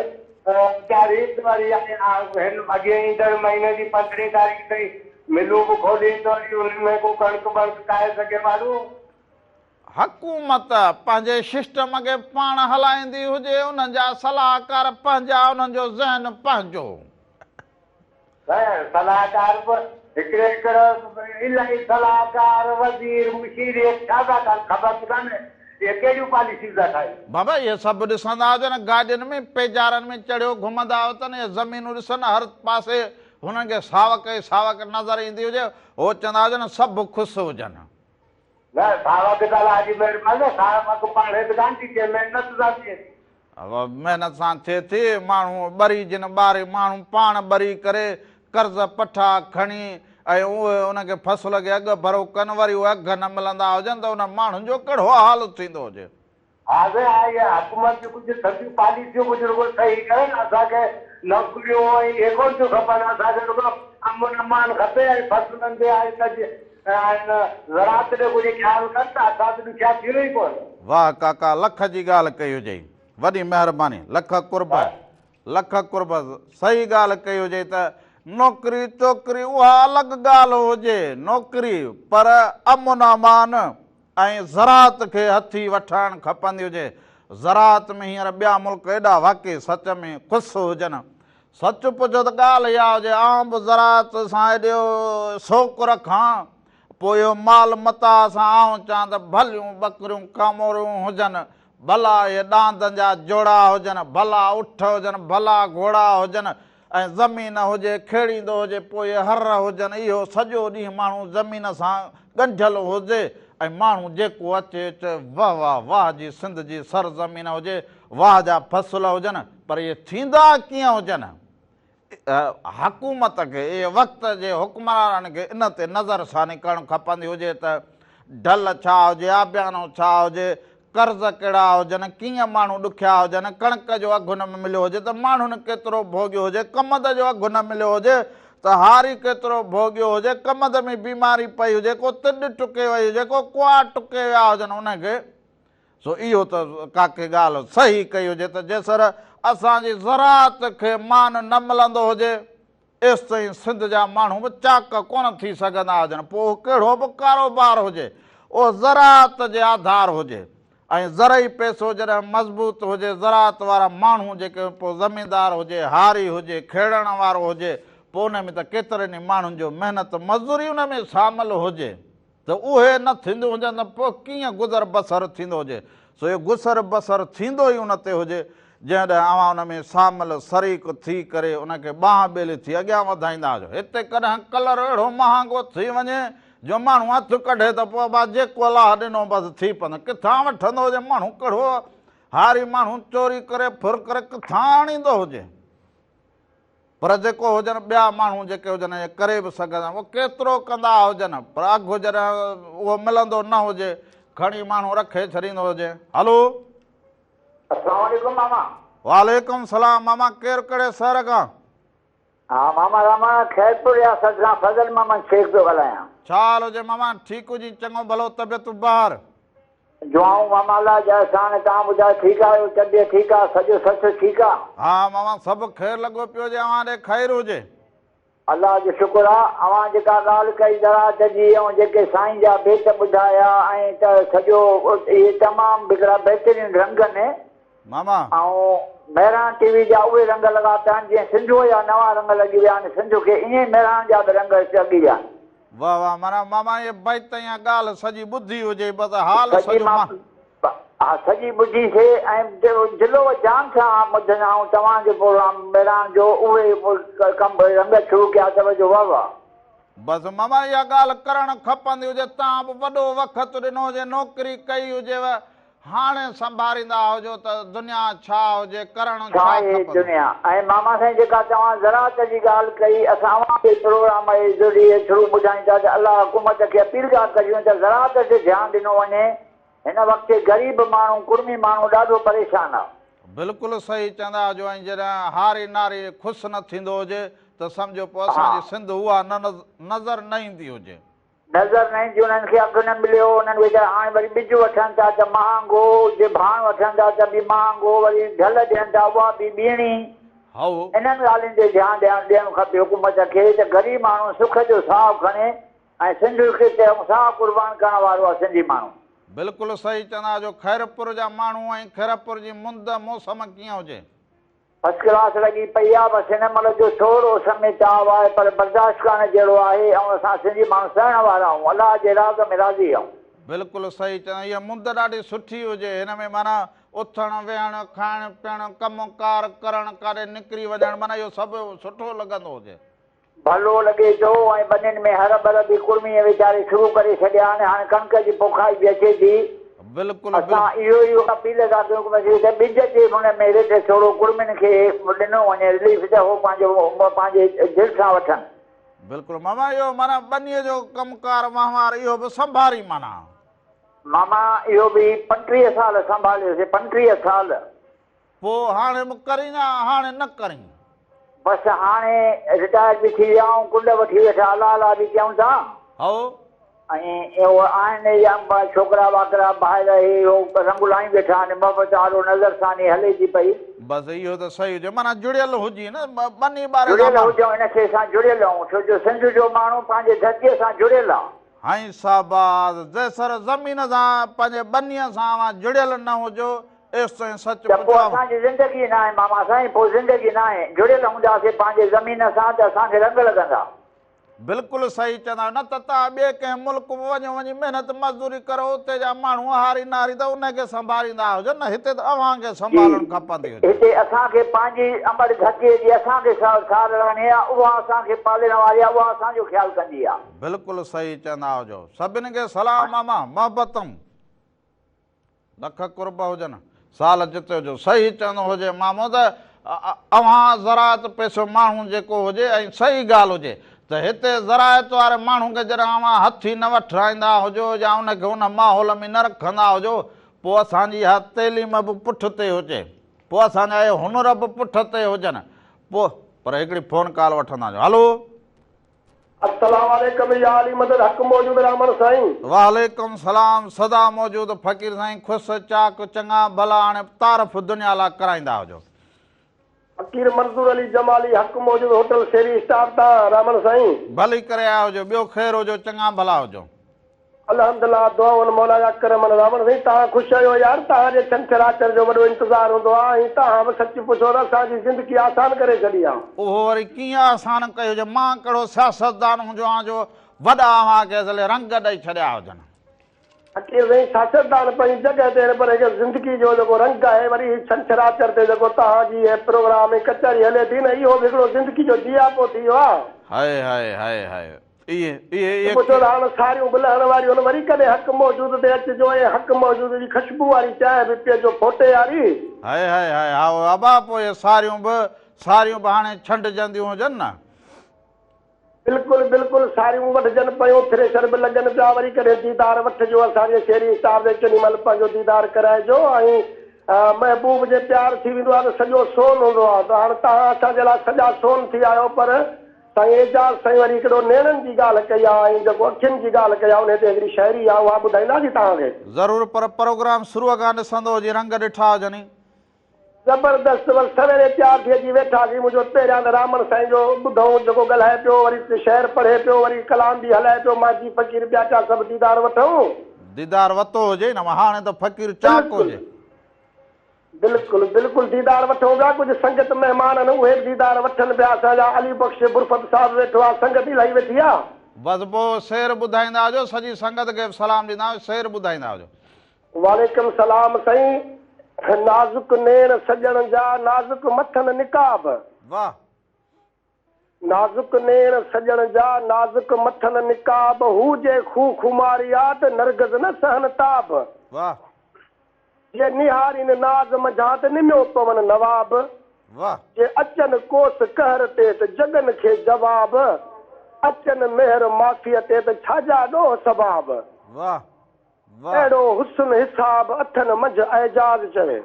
वरी अॻे ईंदड़ महीने जी 15 तारीख़ ताईं मिलूं बि खोली त वरी उनमें को कणिक बणिक खाए सघे माण्हू। हुकूमत पंहिंजे सिस्टम खे पाण हलाईंदी हुजे, उन्हनि जा सलाहकार पंहिंजा, उन्हनि जो ज़हन पंहिंजो। सलाहकार हिकिड़े हिकिड़ो इलाही सलाहकार वज़ीर मुशीर छा था कनि ख़बर कान्हे इहे कहिड़ियूं पॉलिसियूं था ठाहिनि। बाबा इहे सभु ॾिसंदा हुजनि, गाॾियुनि में पेजारनि में चढ़ियो घुमंदा हुजनि, इहे ज़मीनूं ॾिसनि, हर पासे हुननि खे सावक ई सावक नज़र ईंदी हुजे, हो चवंदा हुजनि सभु ख़ुशि हुजनि। न सावक त अॼु महिरबानी सावक पाण बि कान थी थिए, महिनत था थिए। महिनत सां थिए थी, माण्हू ॿरी जिन ॿारे, माण्हू पाण ॿरी करे कर्ज़ पठा खणी ऐं उहे उनखे फसल खे अघु भरो कनि, वरी उहे अघु न मिलंदा हुजनि त उन माण्हुनि जो कहिड़ो हाल थींदो हुजे। हा साईं, हुकूमत जूं कुझु सॼियूं पॉलिसियूं कुझु रुॻो सही करे न, असांखे नौकरियूं ऐं इहे कोन थियूं खपनि, असांखे रुॻो अमन अमान खपे ऐं फसलनि ते ज़रात ते कुझु ख़्यालु कनि त असां त ॾुखिया थींदो ई कोन। वाह काका, लख जी ॻाल्हि कई हुजे, वॾी महिरबानी, लख कुर्ब, लख कुर्ब, सही ॻाल्हि कई हुजे त नौकिरी चोकरी उहा अलॻि ॻाल्हि हुजे, नौकिरी पर अमन अमान ऐं ज़रात खे हथी वठणु खपंदी हुजे। ज़रात में हींअर ॿिया मुल्क एॾा वाक़ई सच में ख़ुशि हुजनि। सच पुछो त ॻाल्हि इहा हुजे, आउं बि ज़रात सां एॾो शौक़ु रखां, पोइ इहो माल मता सां आउं चवां त भलियूं ॿकरियूं कामोरियूं हुजनि, भला इहे ॾांदनि जा जोड़ा हुजनि, भला उठ हुजनि, भला घोड़ा हुजनि ऐं ज़मीन हुजे खेड़ींदो हुजे, पोइ इहे हर हुजनि, इहो सॼो ॾींहुं माण्हू ज़मीन सां ॻंढियल हुजे ऐं माण्हू जेको अचे अचे वाह वाह वाह जी सिंध जी सर ज़मीन हुजे, वाह जा फसल हुजनि, पर इहे थींदा कीअं हुजनि। हुकूमत खे इहे वक़्त जे हुकमराननि खे इन ते नज़रसानी करणु खपंदी हुजे त ढल छा हुजे, आबियानो छा हुजे, कर्ज़ कहिड़ा हुजनि, कीअं माण्हू ॾुखिया हुजनि, कणिक जो अघु न मिलियो हुजे त माण्हुनि केतिरो भोॻियो हुजे, कमद जो अघु न मिलियो हुजे त हारी केतिरो भोॻियो हुजे, कमद में बीमारी पई हुजे, को तिॾ टुके वई हुजे, को कुआ टुके विया हुजनि उनखे। सो इहो त काके ॻाल्हि सही कई हुजे त जेसर असांजी ज़रात खे मान न मिलंदो हुजे, एसि ताईं सिंध जा माण्हू बि चाक कोन थी सघंदा हुजनि। पोइ कहिड़ो बि कारोबार हुजे उहो ज़रात जे आधार हुजे ऐं ज़रई पैसो जॾहिं मज़बूत हुजे, ज़रात वारा माण्हू जेके पोइ ज़मीनदार हुजे, हारी हुजे, खेड़ण वारो हुजे, पोइ उन में त केतिरनि ई माण्हुनि जो महिनत मज़दूरी उन में शामिलु हुजे, त उहे न थींदियूं हुजनि त पोइ कीअं गुज़र बसर थींदो हुजे। सो इहो गुज़र बसर थींदो ई उन ते हुजे जंहिं ॾांहुं अवां उन में शामिलु शरीक थी करे उनखे बांह ॿेली थी अॻियां वधाईंदा हुजो। हिते कॾहिं कलर अहिड़ो महांगो थी वञे जो माण्हू हथु कढे त पोइ बा जेको अलाह ॾिनो बसि थी पवंदो, किथां वठंदो हुजे माण्हू, कहिड़ो हारी माण्हू चोरी करे फुर करे किथां आणींदो हुजे। पर जेको हुजनि ॿिया माण्हू जेके हुजनि करे बि सघंदा, उहो केतिरो कंदा हुजनि, पर अघु जॾहिं उहो मिलंदो न हुजे खणी माण्हू रखे छॾींदो हुजे। हलो, अस्सलाम वालेकुम मामा। वालेकुम सलाम मामा, केरु कहिड़े शहर खां? हा मामा, रामा खैरपुर रियासत खां फज़ल मोहम्मद शेख थो ॻाल्हायां। छा हाल हुजे मामा? ठीकु हुजी, चङो भलो, तबियत ॿाहिरि? दुआऊं मामा अलाह जा अहसान, तव्हां ॿुधायो ठीकु आहियो? तबियत ठीकु आहे? सॼो सच ठीकु आहे? हा मामा, सभु ख़ैरु लॻो पियो हुजे, अव्हां ॾे ख़ैरु हुजे। अलाह जो शुक्र आहे। अव्हां जेका ॻाल्हि कई ज़रात जी ऐं जेके साईं जा भेट ॿुधाया ऐं त सॼो इहे तमामु हिकिड़ा बहितरीनु रंग आहिनि मामा। ऐं महिरान टीवी जा उहे रंग लॻा पिया आहिनि जीअं सिंधूअ जा नवां रंग लॻी विया आहिनि, सिंध खे ईअं महिरान जा बि रंग लॻी विया आहिनि। वाह वाह, माना मामा इहे बैत या ॻाल्हि सॼी ॿुधी हुजे, बसि हाल सॼो हा सॼी ॿुधीसीं ऐं दिलो जान सां ॿुधंदा आहियूं तव्हांजो प्रोग्राम महिरान जो, उहे कमु रंग शुरू कया अथव जो वाह वाह। बसि मामा इहा ॻाल्हि करणु खपंदी हुजे, तव्हां बि वॾो वक़्तु ॾिनो हुजे, नौकिरी कई हुजेव, हाणे संभालींदा हुजो त दुनिया छा हुजे, करणु छा खपे दुनिया। ऐं मामा साईं जेका तव्हां ज़रात जी ॻाल्हि कई, असां अव्हांखे प्रोग्राम जे ज़रिए थ्रू ॿुधाईंदा त अलाह हुकूमत खे अपील था करियूं त ज़रात ते ध्यानु ॾिनो वञे। हिन वक़्तु ग़रीब माण्हू, कुर्मी माण्हू ॾाढो परेशान आहे। बिल्कुलु सही चवंदा हुजो। ऐं जॾहिं हारी नारी ख़ुशि न थींदो हुजे त सम्झो पोइ असांजी सिंध उहा नज़र न ईंदी हुजे, नज़र न ईंदी। उन्हनि खे अघु न मिलियो, उन्हनि वीचारा हाणे वरी ॿिज वठनि था त महांगो, जे भाण वठनि था त बि महांगो, वरी ढल ॾियनि था उहा बि ॿीहणी। हाउ इन्हनि ॻाल्हियुनि ते ध्यानु ॾियणु खपे हुकूमत खे त ग़रीब माण्हू सुख जो साहु खणे ऐं सिंध खे साहु क़ुर्बान करण वारो आहे सिंधी माण्हू। बिल्कुलु सही चवंदा जो खैरपुर जा माण्हू ऐं खैरपुर जी मुंद मौसम कीअं हुजे? फर्स्ट क्लास लॻी पई आहे। बसि हिन महिल जो थोरो समय चाव आहे पर बर्दाश्त करण जहिड़ो आहे ऐं असां सिंधी माण्हू सहण वारा आहियूं। अलाह जे राज़ में राज़ी आहियूं। बिल्कुलु सही चवंदा इहा मुंद ॾाढी सुठी हुजे। हिन में माना उथणु वेहणु खाइणु पीअणु कमु कार करणु काॾे निकिरी वञणु माना इहो सभु सुठो लॻंदो हुजे। भलो लॻे थो ऐं बनियुनि में हर भर बि कुर्मीअ वीचारे शुरू करे छॾिया आहिनि। हाणे कणिक जी पोखाई बि अचे थी। बिल्कुलु असां इहो अपील था कयूं त ॿिज जे हुन में रेट थोरो कुर्मियुनि खे ॾिनो वञे रिलीफ त उहो पंहिंजे दिलि सां वठनि। बिल्कुलु मामा इहो माना बनीअ जो कमुकार वहिंवार इहो बि संभारी माना मामा इहो बि 35 साल संभालियोसीं। 35 साल पोइ हाणे बि करीं हाणे न करीं? बसि हाणे रिटायर बि थी विया ऐं कुंड वठी वेठा अला अला बि कयूं था। हाउ ऐं उहो आहिनि या छोकिरा वाकिरा ॿाहिरि इहो रंग लाइ वेठा आहिनि। मोहबत वारो नज़र सां हले थी पई। बसि इहो त सही हुजे माना जुड़ियल हुजी न बनी ॿार जुड़ियल हुजूं हिनखे असां जुड़ियल आहियूं छो जो सिंध जो माण्हू पंहिंजे धरतीअ सां जुड़ियल आहे। हाई साबाद जैसर ज़मीन सां पंहिंजे बनीअ सां जुड़ियल न हुजो एसि ताईं सच पोइ असांजी ज़िंदगी न आहे मामा साईं। पोइ ज़िंदगी न आहे। जुड़ियल हूंदासीं पंहिंजे ज़मीन सां त असांखे रंग लॻंदा। बिल्कुलु सही चवंदा न त तव्हां ॿिए कंहिं मुल्क में वञी महिनत मज़दूरी करो उते जा माण्हू हारी नारी त उनखे संभालींदा हुजनि न। हिते त अव्हांखे संभालणु खपंदी हुजे। हिते असांखे पंहिंजी अंबड़ धरतीअ जी असांखे सार रहणी आहे। उहा असांखे पालण वारी आहे। उहा असांजो ख़्यालु कंदी आहे। बिल्कुलु सही चवंदा हुजो। सभिनी खे सलाम मामा मोहबतूं लख कुर्ब हुजनि साल जिते हुजो। सही चवंदो हुजे मामो त अव्हां ज़रात पैसो माण्हू जेको हुजे ऐं सही ॻाल्हि हुजे त हिते ज़रायत वारे माण्हू खे जॾहिं अव्हां हथी न वठाईंदा हुजो या उनखे उन माहौल में न रखंदा हुजो पोइ असांजी इहा तइलीम बि पुठिते हुजे। पोइ असांजा इहे हुनर बि पुठिते हुजनि। पोइ पर हिकिड़ी फ़ोन कॉल वठंदा हुजो। हलो अस्सलाम वालेकुम या अली मदद हक़ मौजूद रहमान साईं। वालेकुम सलाम सदा मौजूद फ़कीर साईं। ख़ुशि चाक चङा भला हाणे तारीफ़ दुनिया लाइ कराईंदा हुजो। फकीर मंसूर अली जमाली हक़ मौजूद होटल शेरी स्टार तां रहमान साईं। भली करे आया हुजो। ॿियो ख़ैरु हुजो चङा भला हुजो। अल्हम्दुलिल्लाह दुआउनि मौला जा करम रहमान साईं। तव्हां ख़ुशि आहियो यार। तव्हांजे छंछराचर जो वॾो इंतज़ारु हूंदो आहे ऐं तव्हां बि सच पुछो त असांजी ज़िंदगी आसान करे छॾी आहे। उहो वरी कीअं आसान कयो हुजे। मां कहिड़ो सियासतदान हुजो आहियां जो वॾा अव्हांखे असले रंग ॾेई छॾिया हुजनि। फकीर साईं सियासतदान पंहिंजी जॻह ते पर ज़िंदगी जो जेको रंग आहे वरी छंछराचर ते जेको तव्हांजी प्रोग्राम कचहरी हले थी न इहो बि हिकिड़ो ज़िंदगी जो जियापो थी वियो आहे। हाय हाय हाय हाय हाणे सारियूं बुलहण वारियूं वरी कॾहिं हक़ मौजूद ते अचिजो ऐं हक़ मौजूद जी ख़ुशबू वारी चांहि बि पीअजो फोटे वारी। हाय हाय हाय हा अबा पोइ सारियूं बि हाणे छंडजंदियूं हुजनि न। बिल्कुलु बिल्कुलु सारियूं वठजनि पियूं थ्रेशर बि लॻनि पिया। वरी कॾहिं दीदार वठिजो असांजे शेरी स्टार ते केॾी महिल पंहिंजो दीदार कराइजो ऐं महबूब जे प्यार थी वेंदो आहे त सॼो सोन हूंदो आहे। त हाणे तव्हां असांजे लाइ सॼा सोन थी आहियो पर साईं एजाज़ साईं वरी हिकिड़ो नेणनि जी ॻाल्हि कई आहे ऐं जेको अखियुनि जी ॻाल्हि कई आहे उन ते हिकिड़ी शाइरी आहे उहा ॿुधाईंदासीं तव्हांखे। ज़रूरु पर प्रोग्राम शुरूअ खां ॾिसंदो हुजे रंग ॾिठा हुजनि। ज़बरदस्त बसि सवेरे तयारु थी अची वेठासीं। मुंहिंजो पहिरियां त रामन साईं जो ॿुधऊं जेको ॻाल्हाए पियो वरी शहर पढ़े पियो वरी कलाम बि हलाए पियो। मांजी फ़कीर ॿिया पिया सभु दीदार वठूं। दीदार वरितो हुजे न हाणे त फ़कीर चाक हुजे। बिल्कुलु बिल्कुलु दीदार वठूं पिया। कुझु संगत महिमान आहिनि उहे बि दीदार वठनि पिया। असांजा अली बख़्श बुरफत साहिबु वेठो आहे संगत इलाही वेठी आहे। बसि पोइ शेर ॿुधाईंदा हुजो सॼी संगत खे सलाम ॾींदा हुजो। शेर ॿुधाईंदा हुजो। वालेकुम सलाम साईं। नाज़ुक नेण सजण जा नाज़ुक मथनि निकाब। वाह नाज़ुक नेण सजण जा नाज़ुक मथनि निकाब हू जे खू खुमारिया त नरगज़ न सहन ताब। वाह जे निहारीनि नाज़ मझां त निम्यो पवन नवाब। वाह जे अचनि कोस कहर ते त जगन खे जवाब। अचनि मेहर माफ़ीअ ते त छाजा ॾोह सबाब। वाह अहिड़ो हुस्न हिसाब अथनि मंझि एजाज़ चवे।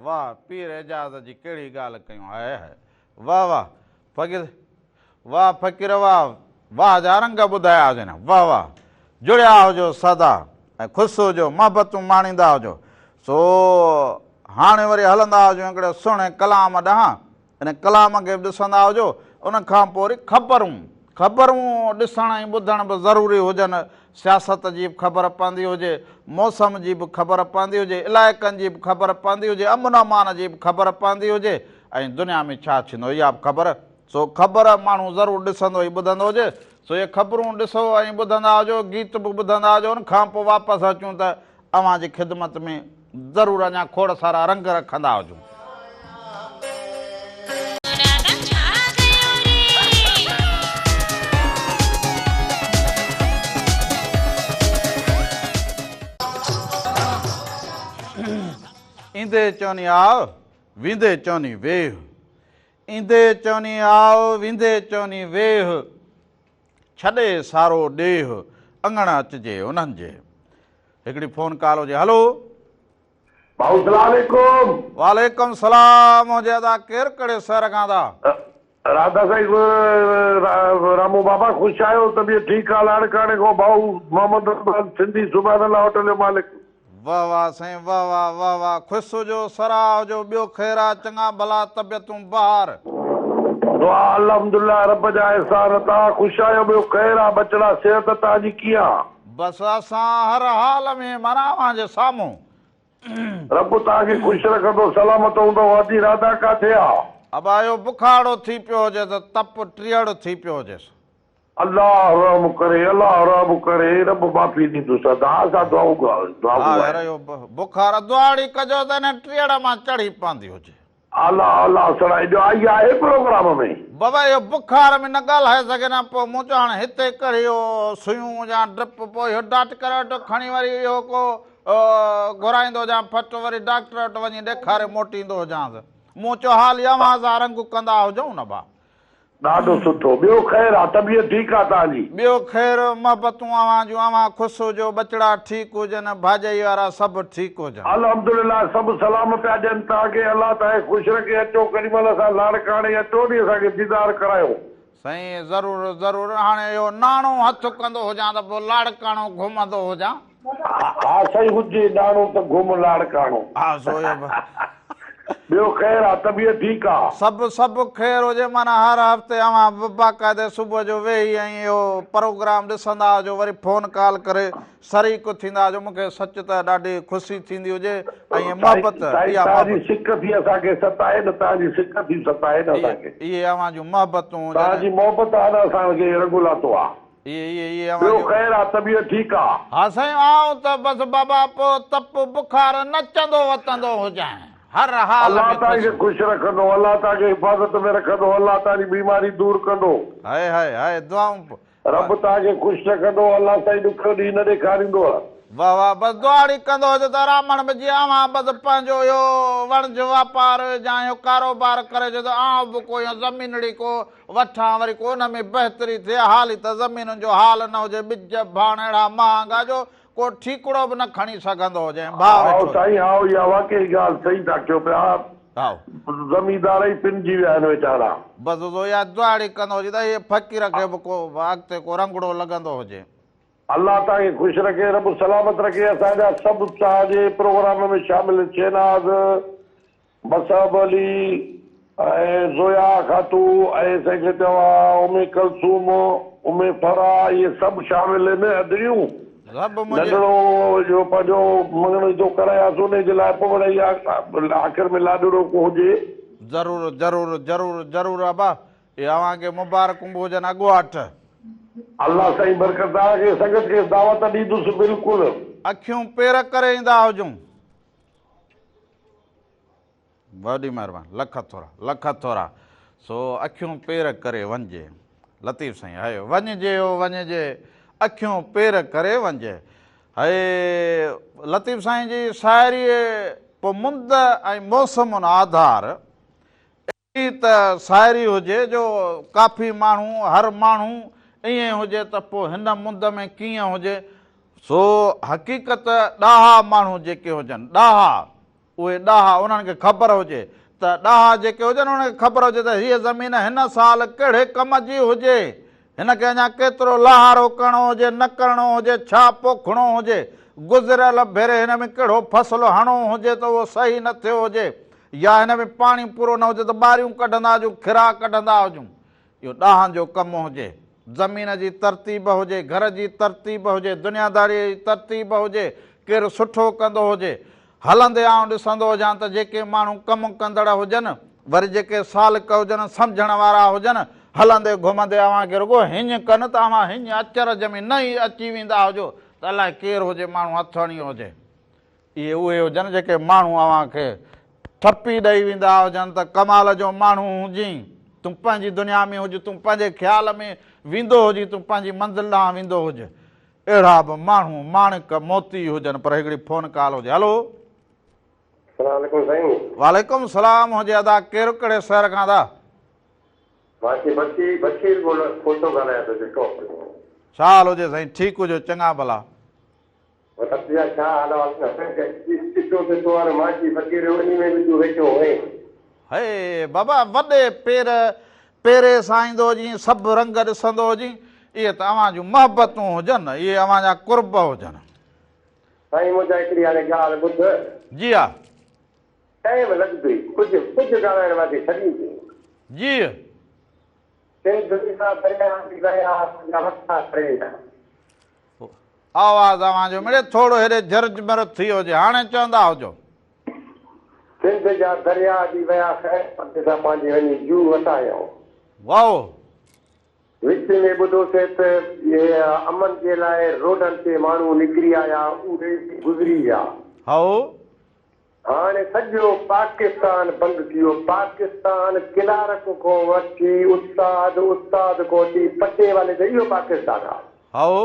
वाह पीर एजाज़ जी कहिड़ी ॻाल्हि कयूं। आहे वाह वाह फ़कीर वाह फ़कीर वाह वाह जा रंग ॿुधाया हुजनि। वाह वाह जुड़िया हुजो सदा ऐं ख़ुशि हुजो मोहबतूं माणींदा हुजो। सो हाणे वरी हलंदा हुजूं हिकिड़े सुहिणे कलाम ॾांहुं इन कलाम खे बि ॾिसंदा हुजो। उन खां पोइ वरी ख़बरूं ॾिसण ऐं ॿुधण बि ज़रूरी हुजनि। सियासत जी बि ख़बर पवंदी हुजे, मौसम जी बि ख़बर पवंदी हुजे, इलाइक़नि जी बि ख़बर पवंदी हुजे, अमन अमान जी बि ख़बर पवंदी हुजे ऐं दुनिया में छा थींदो इहा बि ख़बर। सो ख़बर माण्हू ज़रूरु ॾिसंदो ऐं ॿुधंदो हुजे। सो इहे ख़बरूं ॾिसो ऐं ॿुधंदा हुजो, गीत बि ॿुधंदा हुजो। उन खां पोइ वापसि अचूं त अव्हांजी ख़िदमत में ज़रूरु अञा खोड़ सारा रंग रखंदा हुजूं। ईंदे चवनी आव वेंदे चवनी वेह, ईंदे चवनी आव वेंदे चवनी वेह, छॾे सारो ॾेह अङण अचिजे उन्हनि जे। हिकिड़ी फ़ोन कॉल हुजे। हलो भाऊ सलाम अलैकुम। वालेकुम सलाम हुजे। अदा केरु कहिड़े शहर खां था? राधा साईं रामू बाबा ख़ुशि आहियो? तबियत ठीकु आहे? लाड़काणे खां भाऊ मोहम्मद सिंधी सुभाणे अल्लाह होटल जो मालिक। वाह वाह साईं, वाह वाह वाह वाह। ख़ुशि हुजो, सराह हुजो, ॿियो ख़ैर आहे? चङा भला तबियतूं बहार? दुआ अल्हम्दुलिल्लाह रब जा एहसान। तव्हां ख़ुशि आहियो? ॿियो ख़ैर आहे? बचड़ा सिहत तव्हांजी कीअं आहे? बसि असां हर हाल में माना अव्हांजे साम्हूं। रब तव्हांखे ख़ुशि रखंदो, सलामत हूंदो। वादी राधा किथे आहे? अबायो बुखाड़ो थी पियो हुजे त तप टीअड़ थी पियो हुजेसि। अल्लाह रहम करे, अल्लाह रहम करे, रब माफ़ी ॾींदुसि। असां अरे इहो बुखार दुआड़ी कजो त हिन टीअड़ मां चढ़ी पवंदी हुजे। अल्लाह अल्लाह सड़ाई जो आई आहे प्रोग्राम में। बाबा इहो बुखार में न ॻाल्हाए सघे न। पोइ मूं चयो हाणे हिते करे इहो सुयूं या ड्रिप, पोइ इहो डॉक्टर वटि खणी वरी इहो को घुराईंदो हुजां फट, वरी डॉक्टर वटि वञी ॾेखारे मोटींदो हुजांसि। मूं चयो हाली अव्हां सां रंग कंदा हुजऊं न भाउ। ॾाढो सुठो। ॿियो ख़ैर आहे? तबियत ठीकु आहे तव्हांजी? ॿियो ख़ैर मोहबतूं अव्हां जूं, अव्हां ख़ुशि हुजो, बचड़ा ठीकु हुजनि, भाॼाई वारा सभु ठीकु हुजनि। अल्हम्दुलिल्लाह सभु सलाम पिया ॾियनि तव्हांखे। अल्लाह तव्हांखे ख़ुशि रखे। अचो केॾी महिल असां लाड़काणे अचो नी, असांखे दीदार करायो। साईं ज़रूरु ज़रूरु। हाणे इहो नाणो हथु कंदो हुजां त पोइ लाड़काणो घुमंदो हुजां। हा साईं, हुजे नाणो त घुम लाड़काणो। हा सो ॿियो ख़ैर आहे? तबियत ठीकु आहे? सभु ख़ैर हुजे। माना हर हफ़्ते अव्हां बाक़ाइदे सुबुह जो वेही ऐं इहो प्रोग्राम ॾिसंदा हुजो, वरी फ़ोन कॉल करे शरीक थींदा हुजो। मूंखे सच त ॾाढी ख़ुशी थींदी हुजे ऐं मोहबत तव्हांजी सिक थी असांखे सताए न, तव्हांजी सिक थी सताए न असांखे। इहे अव्हां जूं मोहबतूं, तव्हांजी मोहबत आहे न असांखे रंगुलातो आहे। इहे ॿियो ख़ैर आहे? तबियत ठीकु आहे? हा साईं आऊं त बसि बाबा पोइ तप बुखार नचंदो वतंदो हुजां हर हाल। अल्लाह तव्हांखे ख़ुशि रखंदो, अल्लाह तव्हांखे हिफ़ाज़त में रखंदो, अल्लाह तव्हांजी बीमारी दूर कंदो। हाय हाय हाय दुआऊं। रब तव्हांखे ख़ुशि रखंदो, अल्लाह ताईं ॾुख ॾींहुं न ॾेखारींदो। वाह वाह। बसि दुआड़ी कंदो हुजे त रामण में जीअं अव्हां बसि पंहिंजो इहो वणज वापार या इहो कारोबार करे जो त आउं बि को इहो ज़मीनड़ी को वठां, वरी को हुन में बहितरी थिए। हाली त ज़मीनुनि जो हाल न हुजे, ॿिज भाण अहिड़ा महांगा जो को ठीकड़ो बि न खणी सघंदो हुजे। भाउ साईं हा, इहा वाकई ॻाल्हि सही था कयो पिया। ज़मींदार ई पिनजी विया आहिनि वीचारा। बसि इहा दुआड़ी कंदो हुजे त इहे फ़क़ीर खे बि को अॻिते को रंगड़ो लॻंदो हुजे। अल्लाह तव्हांखे ख़ुशि रखे, रब सलामत रखे। असांजा सभु तव्हांजे प्रोग्राम में शामिल शहनाज़, मसहब अली ऐं ज़ोया खातू ऐं तंहिंखे चवां उमे कलसूम, उमे फरा, इहे सभु शामिल आहिनि। अदरियूं नंढड़ो जो पंहिंजो मङण जो करायासीं, उन जे लाइ पोइ वरी आख़िर में लाॾड़ो को हुजे। ज़रूरु ज़रूरु ज़रूरु ज़रूरु अबा। इहे अव्हांखे मुबारकूं बि हुजनि अॻुवाट। अल्लाह साईं बरकत तव्हांखे संगत खे दावत ॾींदुसि बिल्कुलु। अखियूं पेर करे ईंदा हुजूं। वॾी महिरबानी, लख थोरा। सो अखियूं पेर करे वञिजे। लतीफ़ साईं हयो वञिजे वञिजे, अखियूं पेर करे वञिजे। हे लतीफ़ साईं जी शाइरी पोइ मुंद ऐं मौसमुनि आधार अहिड़ी त शाइरी हुजे जो काफ़ी माण्हू हर माण्हू ईअं हुजे त पोइ हिन मुंद में कीअं हुजे। सो हक़ीक़त ॾाहा माण्हू जेके हुजनि, उहे ॾाहा उन्हनि खे ख़बर हुजे त ॾाहा जेके हुजनि उन्हनि खे ख़बर हुजे त हीअ ज़मीन हिन साल कहिड़े कम जी हुजे, हिनखे अञा केतिरो लहारो करिणो हुजे, न करिणो हुजे, छा पोखणो हुजे, गुज़िरियल भेरे हिन में कहिड़ो फ़सुलु हणो हुजे त उहो सही न थियो हुजे, या हिन में पाणी पूरो न हुजे त ॿारियूं कढंदा हुजूं, खिरा कढंदा हुजूं। इहो ॾाहनि जो कमु हुजे, ज़मीन जी तरतीब हुजे, घर जी तरतीब हुजे, दुनियादारी जी तरतीब हुजे, केरु सुठो कंदो हुजे, हलंदे आऊं ॾिसंदो हुजां त जेके माण्हू कमु कंदड़ हुजनि, वरी जेके सालिक हुजनि, सम्झण वारा हुजनि, हलंदे घुमंदे अव्हांखे रुॻो हीअं कनि त अव्हां हीअं अचरज में न ई अची वेंदा हुजो त अलाए केरु हुजे माण्हू हथणी हुजे। इहे उहे हुजनि जेके माण्हू अव्हांखे ठपी ॾेई वेंदा हुजनि त कमाल जो माण्हू हुजी, तूं पंहिंजी दुनिया में हुजे, तूं पंहिंजे ख़्याल में वेंदो हुजी, तूं पंहिंजी मंज़िल ॾांहुं वेंदो हुजे। अहिड़ा बि माण्हू माणिक मोती हुजनि। पर हिकिड़ी फ़ोन कॉल हुजे। हलो, सलामकुम साईं। वालेकुम सलाम हुजे। अदा केरु कहिड़े शहर खां अदा? बशीर फोटो ॻाल्हायां थो जेको। छा हाल हुजे साईं? ठीकु हुजो, चङा भला। छा हाल हे बाबा, वॾे पेरे साईंदो जी, सभु रंग ॾिसंदो हुजी, इहे त अव्हां जूं मोहबतूं हुजनि, इहे अव्हां जा कुर्ब हुजनि। साईं मुंहिंजा हिकिड़ी हाणे ॻाल्हि ॿुध। जी हा। टाइम लॻंदो, कुझु ॻाल्हाइण वास्ते छॾींदी जी। आवाज़ अव्हांजो मिड़े थोरो हेॾे झरज मरज थी हुजे, हाणे चवंदा हुजो। सिंध जा दरिया जी विया पंहिंजी वञी जू वसायूं। वाओ। विच में ॿुधोसीं त इहे अमन जे लाइ रोडनि ते माण्हू निकिरी आया, उहे गुज़री विया। हाओ। हाणे सॼो पाकिस्तान बंदि थी वियो। पाकिस्तान किलारक खां वठी उस्ताद खां वठी पटे वाले त इहो पाकिस्तान आहे। हाओ।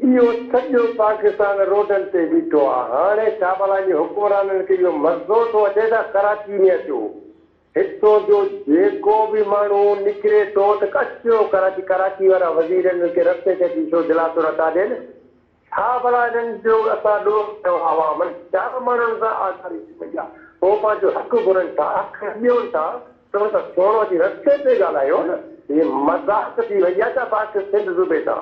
इहो सॼो पाकिस्तान रोडनि ते बीठो आहे। हाणे छा भला जी हुकुमराननि खे इहो मज़ो थो अचे त कराची में अचो, हितां जो जेको बि माण्हू निकिरे थो त अचो कराची वारा वज़ीरनि खे रस्ते ते थी छो दिलासो नथा ॾियनि। छा भला हिननि जो असां ॾोह कयो आवाम, छा माण्हुनि सां आज़ादी थी पई आहे, पोइ पंहिंजो हक़ु घुरनि था, हक़ ॾियनि था त थोरो अची रस्ते ते ॻाल्हायो न। इहे मज़ाक थी वई आहे त पाकिस्तान सिंध सूबे तां।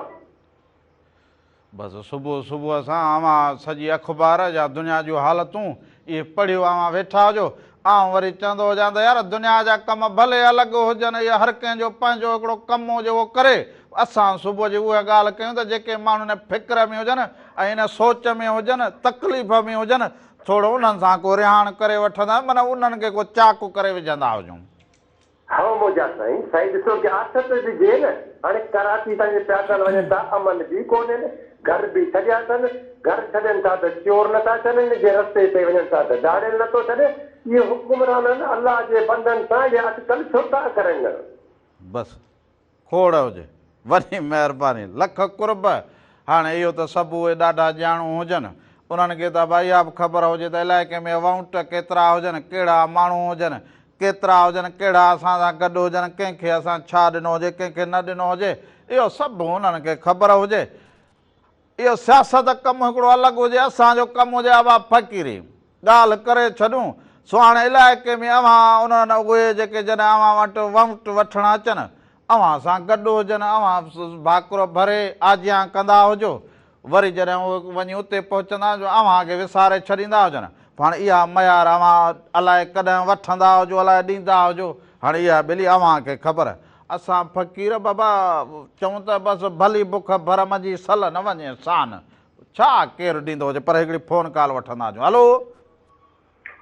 बसि सुबुह सां अव्हां सॼी अख़बार जा दुनिया जूं हालतूं इहे पढ़ियो अव्हां वेठा हुजो। ऐं वरी चवंदो हुजां त यार दुनिया जा कम भले अलॻि हुजनि, इहे हर कंहिंजो पंहिंजो हिकिड़ो कमु हुजे उहो करे। असां सुबुह जी उहा ॻाल्हि कयूं त जेके माण्हू हिन फ़िक्र में हुजनि ऐं हिन सोच में हुजनि, तकलीफ़ में हुजनि, थोरो उन्हनि सां को रिहाण करे वठंदा, माना उन्हनि खे को चाकू करे विझंदा हुजूं। हा मुंहिंजा साईं ॾिसो की आदत ॾिजे न। हाणे कराची ताईं पिया था वञनि था, अमन बि कोन्हे, घर बि छॾिया अथनि, घर छॾनि था त चोर नथा छॾनि, जे रस्ते ते वञनि था त दाड़ियल नथो छॾे। इहे हुकुमरान अलाह जे बंदनि सां इहे अॼुकल्ह छो था करनि? बसि खोड़ हुजे, वॾी महिरबानी, लख कुर्ब। हाणे इहो त सभु उहे ॾाढा ॼाणू हुजनि, उन्हनि खे त भई इहा बि ख़बर हुजे त इलाइक़े में अमाउंट केतिरा हुजनि, कहिड़ा माण्हू हुजनि, केतिरा हुजनि, कहिड़ा असां सां गॾु हुजनि, कंहिंखे असां छा ॾिनो हुजे, कंहिंखे न ॾिनो हुजे, इहो सभु हुननि खे ख़बर हुजे। इहो सियासत कमु हिकिड़ो अलॻि हुजे, असांजो कमु हुजे अवां फ़क़ीरी ॻाल्हि करे छॾूं। सो हाणे इलाइक़े में अव्हां उन्हनि उहे जेके जॾहिं अव्हां वटि वोट वठणु अचनि, अव्हां सां गॾु हुजनि, अव्हां भाकुर भरे आजियां कंदा हुजो, वरी जॾहिं उहे वञी उते पहुचंदा हुजो अव्हांखे विसारे छॾींदा हुजनि। हाणे इहा मयार अव्हां अलाए कॾहिं वठंदा हुजो, अलाए ॾींदा हुजो, हाणे इहा ॿिली अव्हांखे ख़बर। असां फ़क़ीर बाबा चऊं त बसि भली बुख भरम जी सल न वञे सान, छा केरु ॾींदो हुजे। पर हिकिड़ी फ़ोन कॉल वठंदा हुजूं। हलो,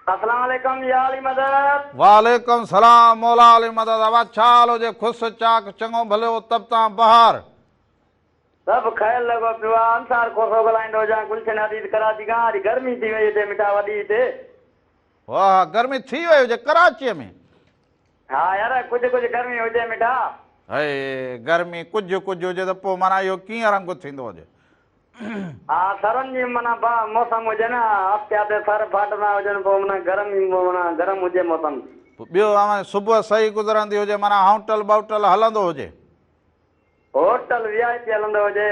अस्सलाम वालेकुम या अली मदद। वालेकुम सलाम मौला अली मदद। आवाज़ छा हाल हुजे? ख़ुश चाक चङो भले हो तब तां बहार सभु ख़ैर लॻो पियो आहे। अंसार कोसो ॻाल्हाईंदो हुजां, गुलशन हदीद कराची खां। हाणे गर्मी थी वई हिते मिठा वॾी हिते। वाह, गर्मी थी वई हुजे कराचीअ में? हा यार, कुझु गर्मी हुजे मिठा। हे गर्मी कुझु हुजे त पोइ माना इहो कीअं रंग थींदो हुजे? हा, सरनि जी माना मौसम हुजे न, हफ़्ते हफ़्ते सर फाटंदा हुजनि, पोइ माना गरम हुजे मौसम। ॿियो अवां सुबुह सही गुज़रंदी हुजे, माना होटल बाउटल हलंदो हुजे? होटल VIP हलंदो हुजे,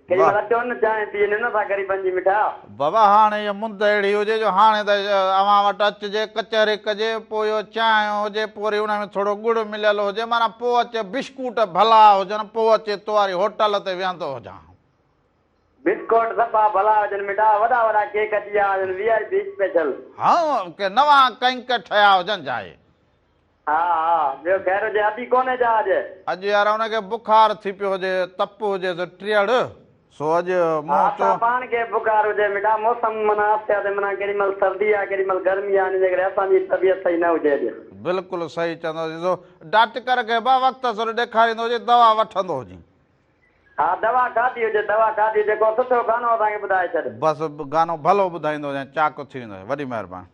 केॾी महिल अचो न चांहि पीअनि नथा ग़रीबनि जी मिठा। बाबा हाणे इहा मुंद अहिड़ी हुजे जो हाणे त अवां वटि अचिजे, कचहरी कजे, पोइ इहो चांहि हुजे, पोइ वरी हुन में थोरो गुड़ मिलियल हुजे, माना पोइ अचे बिस्कुट भला हुजनि, पोइ अचे तो वारी होटल ते विहंदो हुजां। बिस्कुट सफ़ा भला हुजनि मिठा वॾा वॾा केक अची विया हुजनि VIP स्पेशल। हा के नवां कंक ठहिया हुजनि जाए। हा हा ॿियो ख़ैर हुजे अभी कोन्हे छा अॼु? अॼु यार हुनखे बुखार थी पियो हुजे तप हुजे त टीअड़ सो अॼु हा मूं चयो असां पाण खे बुखार हुजे मिठा मौसम माना अॻिते ते माना केॾी महिल सर्दी आहे केॾी महिल गर्मी आहे हिन जे करे असांजी तबियत सही न हुजे अॼु। बिल्कुलु सही चवंदो ॾिसो डॉक्टर खे वक़्त सां ॾेखारींदो हुजे दवा वठंदो हुजे। हा दवा खाधी हुजे को सुठो गानो असांखे ॿुधाए छॾ। बसि गानो भलो ॿुधाईंदो हुजे चाक थी वेंदो वॾी महिरबानी।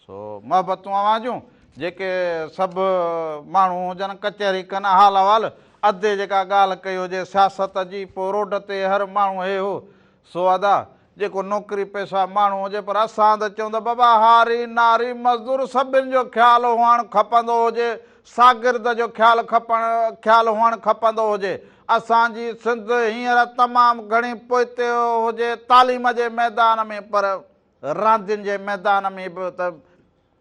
सो मोहबतूं आवाज़ूं जेके सभु माण्हू हुजनि कचहरी कनि हाल अहिवाल अधे जेका ॻाल्हि कई हुजे सियासत जी पोइ रोड ते हर माण्हू हे हो सो अदा जेको नौकिरी पेशा माण्हू हुजे पर असां त चऊं त बाबा हारी नारी मज़दूर सभिनि जो ख़्यालु हुअणु खपंदो हुजे शागिर्द जो ख़्यालु हुअणु खपंदो हुजे। असांजी सिंध हींअर तमामु घणी पोइते हुजे तालीम जे मैदान में पर रांदियुनि जे मैदान में बि त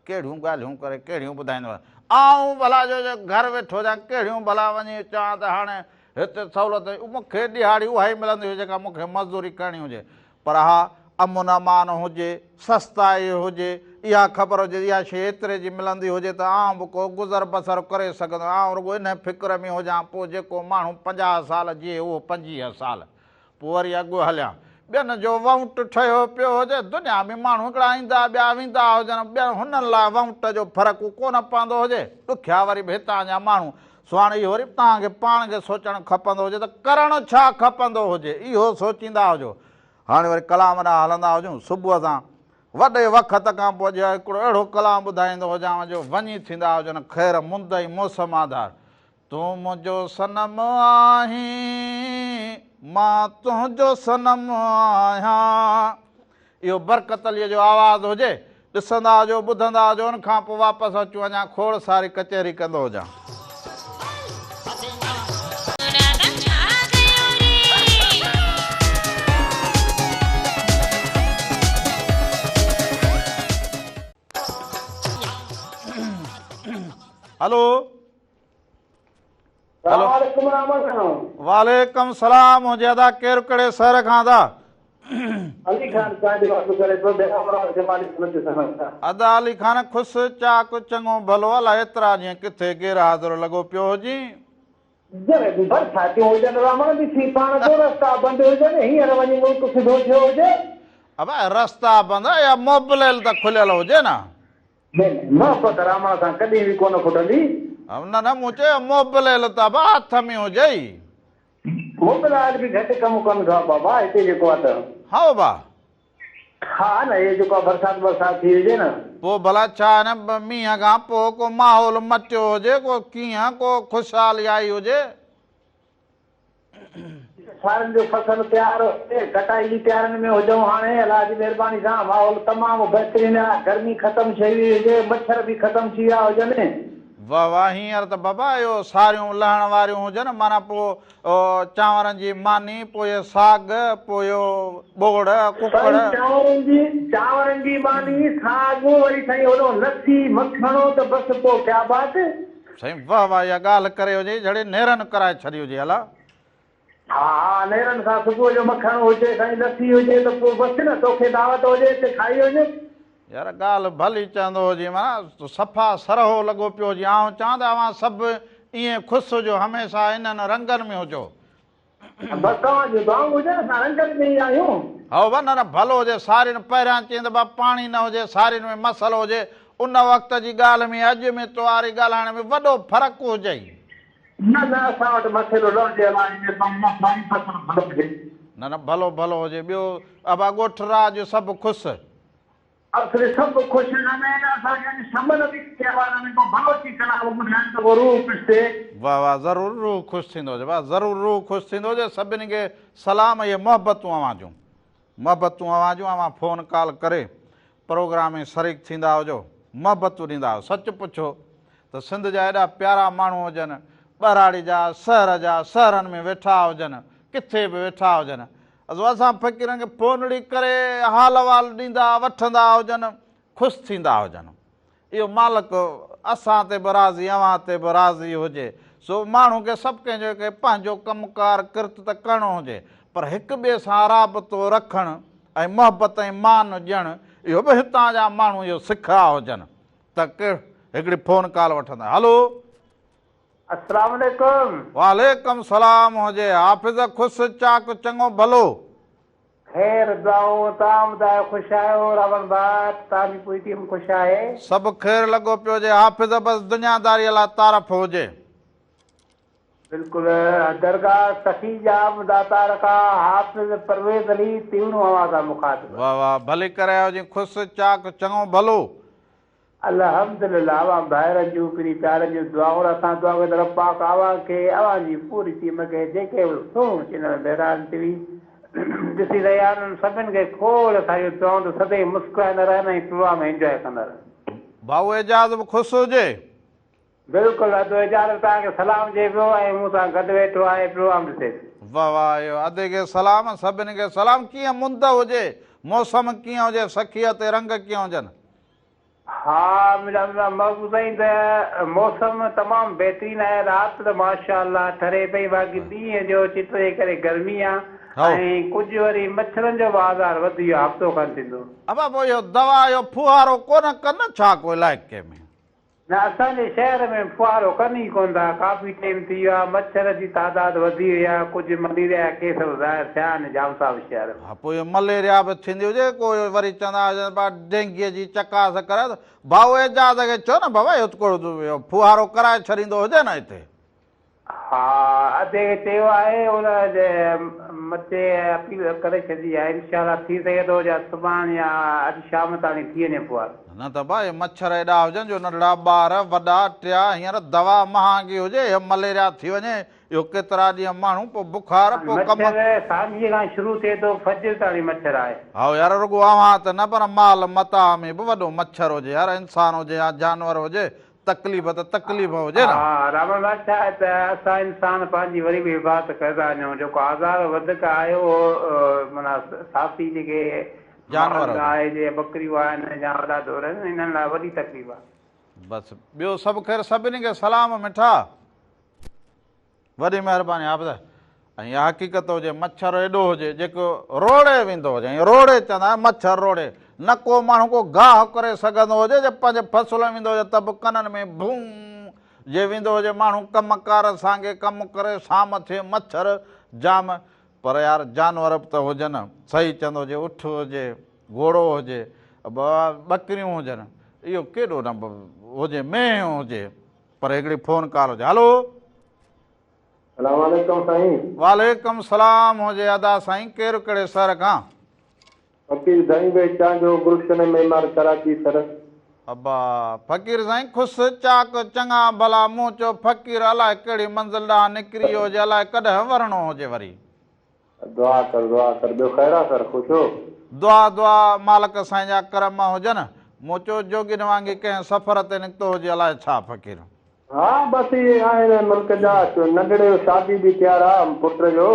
कहिड़ियूं ॻाल्हियूं करे कहिड़ियूं ॿुधाईंदो आऊं भला जो घर वेठो हुजां कहिड़ियूं भला वञी चवां त हाणे हिते सहूलियत मूंखे ॾिहाड़ी उहा ई मिलंदी हुजे जेका मूंखे मज़दूरी करणी हुजे पर हा अमुन अमान हुजे सस्ताई हुजे इहा ख़बर हुजे इहा शइ एतिरे जी मिलंदी हुजे त आउं बि को गुज़र बसर करे सघंदो आउं रुॻो इन फ़िक्र में हुजां पोइ जेको माण्हू 50 साल जीए उहो 25 साल पोइ वरी अॻु हलियां ॿियनि जो वऊंट ठहियो पियो हुजे दुनिया में माण्हू हिकिड़ा ईंदा ॿिया वेंदा हुजनि ॿियनि हुननि लाइ वऊंट जो फ़र्क़ु कोन पवंदो हुजे ॾुखिया वरी बि हितां जा माण्हू सो हाणे इहो वरी तव्हांखे पाण खे सोचणु खपंदो हुजे त करणु छा खपंदो हुजे इहो सोचींदा हुजो। हाणे वरी कलाम ॾांहुं हलंदा हुजूं सुबुह सां वॾे वक़्त खां पोइ अॼु हिकिड़ो अहिड़ो कलाम ॿुधाईंदो हुजांव जो वञी थींदा हुजनि ख़ैर मुंद ई मौसम आधार तूं मुंहिंजो सनम आहीं मां तुंहिंजो सनम आहियां इहो बरकत अलीअ जो आवाज़ु हुजे ॾिसंदा हुजो ॿुधंदा हुजो उन खां पोइ वापसि अचूं अञा खोड़ सारी कचहरी कंदो हुजां। हेलो वालेकुम सलाम हुजे अदा केरु कहिड़े शहर खां अदा? अली खान अदा अली खान ख़ुशि चाक चङो भलो अलाए एतिरा ॾींहं किथे गैर हाज़िर लॻो पियो हुजी अब रस्ता बंदि या मोबिलियल त खुलियल हुजे न कॾहिं बि कोन खुटंदी न न मूं चयो मोबिलियल त हथ में हुजे मोबिलाइल बि घटि कमु कोन कयो बाबा हिते जेको आहे त हा बा हा न इहे जेको बरसाति थी हुजे न पोइ भला छा न मींहं खां पोइ को माहौल मटियो हुजे को कीअं को ख़ुशहाली आई हुजे सारनि जो फसल तयारु हुजे कटाई जी तयारियुनि में हुजूं हाणे अलाह जी महिरबानी सां माहौल तमामु बहितरीनु आहे गर्मी ख़तमु थी हुजे मच्छर बि ख़तमु थी विया हुजनि वाह वाह हींअर त बाबा इहो सारियूं लहण वारियूं हुजनि माना पोइ चांवरनि जी मानी पोइ इहो साग पोइ इहो बोड़ कुकड़ चांवरनि जी मानी साग वरी साईं होॾो लस्सी मखणो त बसि पोइ क्या बात साईं वाह वाह इहा ॻाल्हि करे हुजे जॾहिं नेरनि कराए छॾी हुजे हला हा नेरनि सां सुबुह जो मखणु हुजे साईं लस्सी हुजे त पोइ बसि न तोखे दावत हुजे हिते खाई वञे यार ॻाल्हि भली चवंदो हुजे माना सफ़ा सरहो लॻो पियो हुजे आउं चवां त अवां सभु ईअं ख़ुशि हुजो हमेशह इन्हनि रंगनि में हुजो हा न न भलो हुजे सारियुनि पहिरियां चई त पाणी न हुजे सारियुनि में मसलो हुजे उन वक़्त जी ॻाल्हि में अॼु में तवारी ॻाल्हाइण में वॾो फ़र्क़ु हुजे न न भलो भलो हुजे ॿियो अबा ॻोठ राज सभु ख़ुशि सभु ख़ुशि वाह वाह ज़रूरु रूह ख़ुशि थींदो हुजे वाह ज़रूरु रूह ख़ुशि थींदो हुजे सभिनी खे सलाम इहे मोहबतूं आवाज़ूं अवां फ़ोन कॉल करे प्रोग्राम में शरीक थींदा हुजो मोहबतूं ॾींदा हुओ सच पुछो त सिंध जा एॾा प्यारा माण्हू हुजनि ॿराड़ी जा शहरनि में वेठा हुजनि किथे बि वेठा हुजनि असां फ़क़ीरनि खे फ़ोनड़ी करे हाल अहिवाल ॾींदा वठंदा हुजनि ख़ुशि थींदा हुजनि इहो मालिक असां ते बि राज़ी अव्हां ते बि राज़ी हुजे सो माण्हू खे सभु कंहिंजो पंहिंजो कमुकार किर्त त करिणो हुजे पर हिक ॿिए सां राबतो रखणु ऐं मोहबत ऐं मान ॾियणु इहो बि हितां जा माण्हू इहो सिखिया हुजनि त हिकिड़ी फ़ोन कॉल वठंदा। हलो, अस्सलाम वालेकुम। वालेकुम सलाम हुजे। हाफ़िज़ ख़ुशि चाक चङो भलो। खैर दुआऊं, तव्हां ॿुधायो ख़ुशि आहियो? रावण भाउ तव्हांजी पूरी टीम ख़ुशि आहे? सभु ख़ैर लॻो पियो हुजे। हाफ़िज़ बसि दुनियादारीअ लाइ तारीफ़ हुजे। बिल्कुलु। दरगाह सखी जाम दाता रखा हाफ़िज़ परवेज़ अली तीवणो आवाज़ आहे मुखातिब। वाह वाह, भली करे हुजे। ख़ुशि चाक चङो भलो। अल्हम्दुलिल्लाह। अवां भाइरनि जूं पीरी प्यारनि जूं दुआऊं असां दुआ कंदा रब पाक अवां खे अवां जी पूरी टीम खे जेके बि सुहिणो चैनल बहिरान टीवी ॾिसी रहिया आहिनि सभिनि खे खोड़ सारियूं दुआऊं त सदाईं मुस्कुराईंदा रहनि ऐं प्रोग्राम एंजॉय कंदा रहनि। भाऊ एजाज़ बि ख़ुशि हुजे। बिल्कुलु। अधु एजाज़ तव्हांखे सलाम चए पियो ऐं मूं सां गॾु वेठो आहे प्रोग्राम ॾिसे। वाह वाह, इहो अधे खे सलाम, सभिनी खे सलाम। कीअं मुंद हुजे, मौसम कीअं हुजे, सखीअ ते रंग कीअं हुजनि? हा मिला मौजूद साईं त मौसम तमामु बहितरीनु आहे। राति त माशाअल्लाह ठरे पई, बाक़ी ॾींहं जो चिट जे करे गर्मी आहे ऐं कुझु वरी मच्छरनि जो बाज़ार वधी वियो आहे। हफ़्तो खनि थींदो। अबा पोइ इहो दवा इहो फुहारो कोन कनि छा को इलाइक़े में? न असांजे शहर में फुहारो कनि ई कोन था। काफ़ी टाइम थी वियो आहे। मच्छर जी तादाद वधी वई आहे। कुझु मलेरिया जा केस ज़ाहिर थिया आहिनि जाम साहिब शहर में। हा पोइ इहो मलेरिया बि थींदी हुजे। कोई वरी चवंदा हुजनि डेंगीअ जी चकास करे। भाऊ एजाज़ खे चओ न बाबा इहो फुहारो कराए छॾींदो हुजे न हिते। हा अधे खे चयो आहे हुनजे मथे अपील करे छॾी आहे। इंशाअल्लाह थी सघे थो या सुभाणे या अॼु शाम ताईं थी वञे फुहारो। न त भाई मच्छर एॾा हुजनि जो नंढड़ा ॿार वॾा टिया हींअर दवा महांगी हुजे इहो मलेरिया थी वञे। इहो केतिरा ॾींहं माण्हू पोइ बुखार पोइ सांझीअ खां शुरू थिए थो फजर ताईं मच्छर आहे। हा यार रुॻो अवां त न पर माल मता में बि वॾो मच्छर हुजे यार। इंसान हुजे या जानवर हुजे तकलीफ़ त तकलीफ़ हुजे न। हा रावण भाउ छा आहे त असां इंसान पंहिंजी वरी बि हिफ़ाज़त कंदा वञूं। जेको आज़ार वधीक आहे उहो माना साथी जेके जानवर आहे जीअं बकरियूं आहिनि या वॾा ढोर आहिनि इन्हनि लाइ वॾी तकलीफ़ आहे। बसि ॿियो सभु ख़ैर सभिनी खे सलाम मिठा। वॾी महिरबानी हाफ़िज़। ऐं इहा हक़ीक़त हुजे मच्छर एॾो हुजे जेको रोड़े वेंदो हुजे। रोड़े चवंदा मच्छर रोड़े न को माण्हू को गाह करे सघंदो हुजे जे पंहिंजे फसल में वेंदो हुजे त बि कननि में भूं जे वेंदो हुजे माण्हू कमकार सांगे कमु करे शाम थिए मच्छर जाम। पर यार जानवर बि त हुजनि। सही चवंदो हुजे उठ हुजे घोड़ो हुजे ॿकरियूं हुजनि इहो केॾो न हुजे मेंहिं हुजे पर हिकिड़ी फ़ोन कॉल हुजे। हलो सलाम वालेकुम साईं। वालेकुम सलाम हुजे अदा साईं। केरु कहिड़े शहर खां? फकीर साईं बेचा जो गुलशन में मार कराची सर। अबा फ़कीर साईं ख़ुशि चाक चङा भला। मूं चयो फ़कीर अलाए कहिड़ी मंज़िल ॾांहुं निकिरी वियो हुजे अलाए कॾहिं वरणो हुजे वरी। दुआ कर ॿियो ख़ैर आहे सर? ख़ुशि हो? दुआ दुआ मालिक साईं जा करम हुजनि। मूं चयो जोगिन वांगुरु कंहिं सफ़र ते निकितो हुजे अलाए छा फ़कीर? हा बसि इहे आहिनि मुल्क जा नंढड़े जो शादी बि तयारु आहे पुट जो।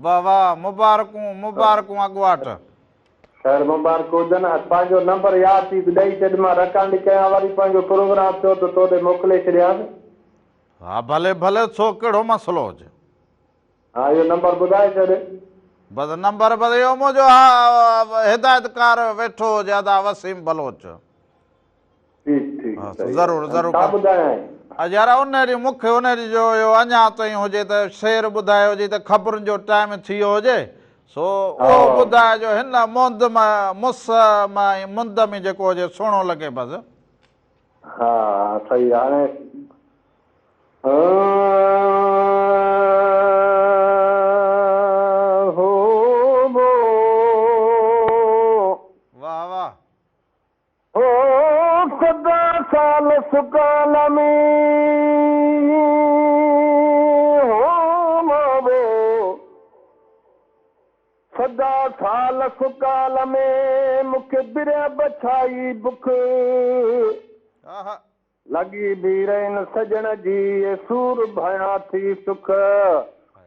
वाह वाह मुबारकूं मुबारकूं अॻुवाट। ख़ैर मुबारक हुजनि। पंहिंजो नंबर यादि थी ॾेई छॾ मां रिकॉर्ड कयां वरी पंहिंजो प्रोग्राम थियो त तोॾे मोकिले छॾियां। हा भले भले छो कहिड़ो मसइलो हुजे। हा इहो नंबर ॿुधाए छॾ। बसि नंबर बसि इहो मुंहिंजो हा हिदायतकार वेठो हुजे अदा वसीम बलोच। ज़रूरु ज़रूरु अॼु यार उन ॾींहुं मूंखे उन ॾींहुं जो इहो अञा ताईं हुजे त शेर ॿुधायो हुजे त ख़बरुनि जो टाइम थी वियो हुजे सो उहो ॿुधाइजो हिन मुंद में मुस में मुंद में जेको हुजे सुहिणो लॻे बसि। हा सही हाणे वाह वाह। सदा साल सुकाल में सदा साल सुकाल में मूंखे बिरया बछाई बुख लॻी बि रहनि सजण जी सूर भया थी सुख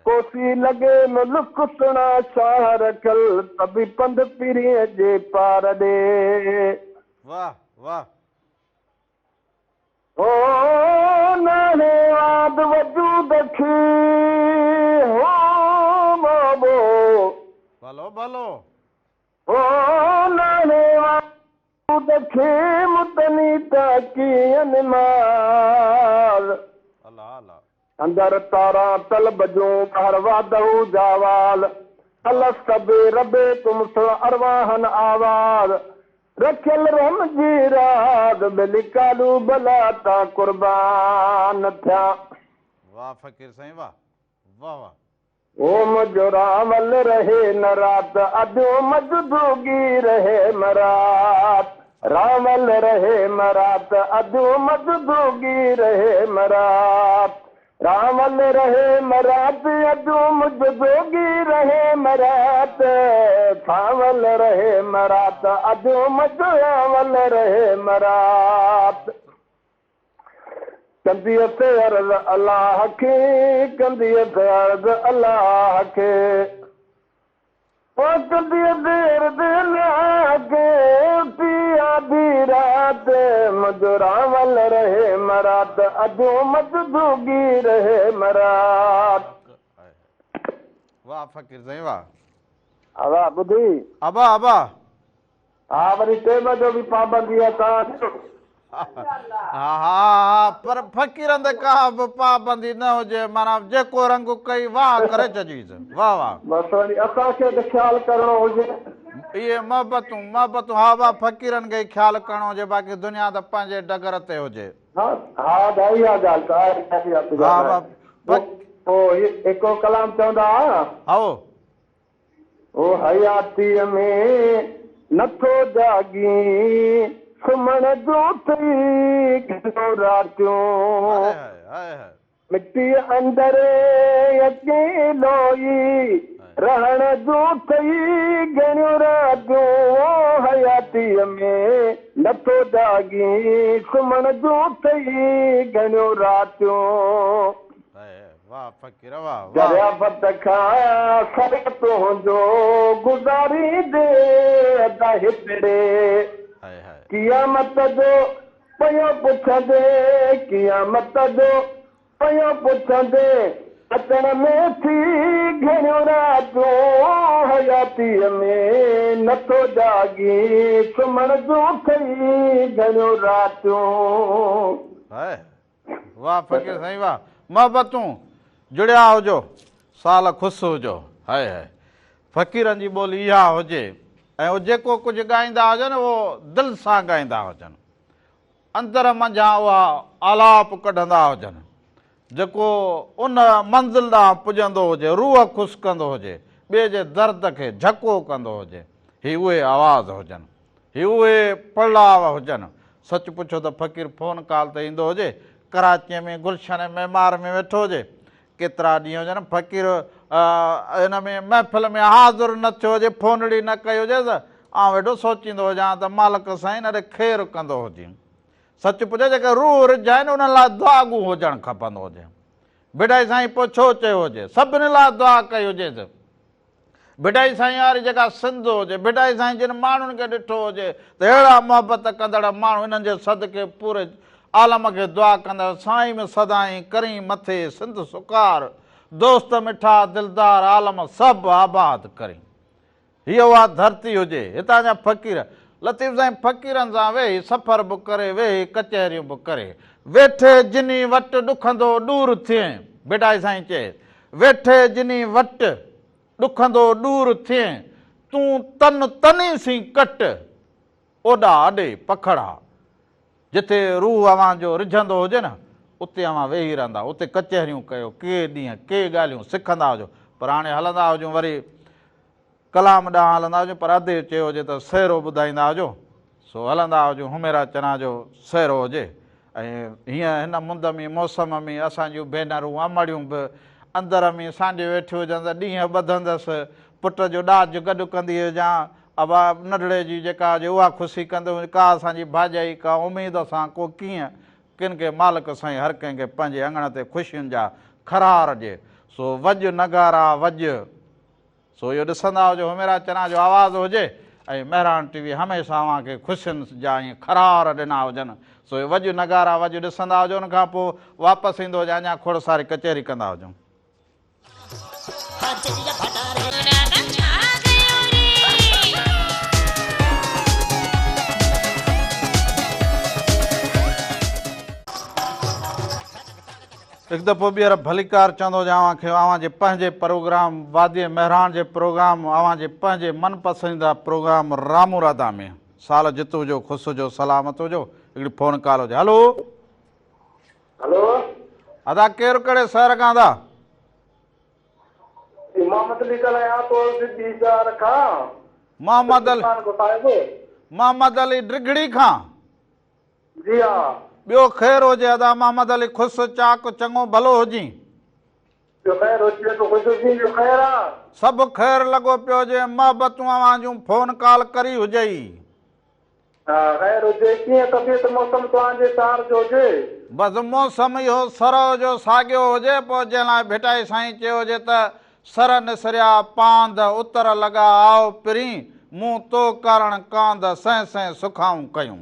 कोसी लॻे न लुक सुणा चाह रखल तबी पंध पीरीअ जे पार ॾे। वाह वाह। ओ नाने आद वजूद खी हो बाबो भलो भलो ओ नाने दखे मुतनी ताकियन माल अल्लाह अल्लाह अंदर तारा तलब जो कारवा दऊ जावाल अल्लाह सबे रबे तुम सो अरवाहन आवाज रखल रम जी रात बिलिकालू बलाता कुर्बान था। वाह फकीर साईं वाह वाह वाह ओम जो रावल रहे न रात अजो मजदूगी रहे मरात रावल रहे मरात अजो मजदूगी रहे मरात रावल रहे मरात अजो मजदूगी रहे मरात छावल रहे मरात अजो मजरावल रहे मरात कंदियत अर्ज अल्लाह के कंदियत अर्ज अल्लाह के ओ कंदियत अर्ज अल्लाह के पिया दी रात मजरावल रहे मरात अजो मजदूगी रहे मरात। वाह फकीर साईं वाह अवा ॿुधी अबा अबा हा वरी टेम जो बि पाबंदी आहे तव्हां हा हा पर फ़क़ीरनि ते का बि पाबंदी न हुजे माना जेको रंग कई वाह करे चॼीस वाह वाह बसि वरी असांखे त ख़्यालु करिणो हुजे इहे मोहबतूं हा वाह फ़क़ीरनि खे ख़्यालु करिणो हुजे बाक़ी दुनिया त पंहिंजे डगर ते हुजे हा हा भाई इहा ॻाल्हि हा वाह हिकिड़ो कलाम चवंदा आओ ओ हयातीअ में नथो जागी सुम्हण जो थी रातियूं मिट्टी अंदर अकेलो ई रहण जो थी घणियूं रातियूं हयातीअ में नथो जागी सुम्हण जो थी घणियूं रातियूं वाह फ़क़ीर वाह दरियाफ़त खां सर तुंहिंजो गुज़ारी दे अदा हिकिड़े क़यामत जो पयो पुछंदे क़यामत जो पयो पुछंदे अचण में थी घणियूं रातियूं हयातीअ में नथो जागी सुम्हण जो थई घणियूं रातियूं। वाह फ़क़ीर साईं वाह मोहबतूं जुड़िया हुजो साल ख़ुशि हुजो हाय हाय फ़क़ीरनि जी ॿोली इहा हुजे ऐं उहो जेको कुझु ॻाईंदा हुजनि उहो दिलि सां ॻाईंदा हुजनि अंदर मंझां उहा आलाप कढंदा हुजनि जेको उन मंज़िल ॾांहुं पुॼंदो हुजे रूह ख़ुशि कंदो हुजे ॿिए जे दर्द खे झको कंदो हुजे ही उहे आवाज़ हुजनि ही उहे पड़लाव हुजनि सच पुछो त फ़क़ीर फ़ोन कॉल ते ईंदो हुजे कराचीअ में गुलशन मेमार में वेठो हुजे केतिरा ॾींहं हुजनि फ़क़ीर हिन में महफ़िल में हाज़ुर न थियो हुजे फ़ोनड़ी न कई हुजे त आउं वेठो सोचींदो हुजां त मालिक साईं हिन ॾे ख़ैरु कंदो हुजे सच पुछे जेके रूह रिझ आहिनि उन्हनि लाइ दुआगू हुजणु खपंदो हुजे भिडाई साईं पोइ छो चयो हुजे सभिनी लाइ दुआ कई हुजेसि भिडाई साईं वारी जेका सिंध हुजे भिडाई साईं जिन माण्हुनि खे ॾिठो हुजे त अहिड़ा मोहबत कंदड़ माण्हू हिननि जे सदके पूरे आलम खे दुआ कंदा साईं में सदाई करी मथे सिंध सुकार दोस्त मिठा दिलदार आलम सभु आबाद करी हीअ उहा धरती हुजे हितां जा फ़क़ीर लतीफ़ साईं फ़क़ीरनि सां वेही सफ़र बि करे वेही कचहरियूं बि करे वेठे जिनी वटि ॾुखंदो ॾूर थिए भिडाई साईं चए वेठे जिनी वटि ॾुखंदो ॾूर थिए तूं तन तनी सी कट ओॾा अॾे पखड़ा जिथे रूह अवां जो रिझंदो हुजे न उते अवां वेही रहंदा उते कचहरियूं कयो के ॾींहं के ॻाल्हियूं सिखंदा हुजो पर हाणे हलंदा हुजूं वरी कलाम ॾांहुं हलंदा हुजूं पर अधु चयो हुजे त सहरो ॿुधाईंदा हुजो सो हलंदा हुजूं हुमेरा चना जो सहरो हुजे ऐं हीअं हिन मुंद में मौसम में असांजूं भेनरूं अमड़ियूं बि अंदर में सांॾे वेठियूं हुजनि त ॾींहं ॿधंदसि पुट जो ॾाज गॾु कंदी हुजां अबा नंढड़े जी जेका हुजे उहा ख़ुशी कंदो का असांजी भाॼाई का उमेद सां को कीअं किन खे मालिक साईं हर कंहिंखे पंहिंजे अङण ते ख़ुशियुनि जा खरार ॾिए सो वॼु नगारा वॼु सो इहो ॾिसंदा हुजो हुमेरा चना जो आवाज़ु हुजे ऐं महिरान टीवी हमेशह अव्हांखे ख़ुशियुनि जा ईअं खरार ॾिना हुजनि सो इहो वॼु नगारा वॼु ॾिसंदा हुजो उनखां पोइ वापसि ईंदो हुजे अञा खोड़ सारी कचहरी कंदा हुजूं हिकु दफ़ो ॿीहर भलीकार चवंदो अव्हां खे अव्हां जे पंहिंजे प्रोग्राम वादी मेहरान जे प्रोग्राम अव्हां जे पंहिंजे मनपसंदीदा प्रोग्राम रामू राधा में साल जित हुजो ख़ुशि हुजो सलामत हुजो हिकिड़ी फ़ोन कॉल हुजे हलो हेलो अदा केरु कहिड़े शहर खां अदा मोहम्मद अली ॻाल्हायां थो सिद्धी शहर खां मोहम्मद अली ड्रिगड़ी खां जी हा ॿियो ख़ैरु हुजे अदा मोहम्मद अली ख़ुशि चाक चङो भलो हुजी ख़ैर हुजे तो ख़ुशि जो ख़ैर आहे सभु ख़ैरु लॻो पियो हुजे मोहबतूं अव्हां जूं फ़ोन कॉल करी हुजई हा ख़ैर हुजे कीअं तबियत मौसम तव्हांजे शहर जो हुजे बसि मौसम इहो सरह जो साॻियो हुजे पोइ जंहिं लाइ भेटाई साईं चयो हुजे त सर निसरिया पांद उतर लॻा आओ पिरी मूं तो करण कांद सह सह सुखाऊं कयूं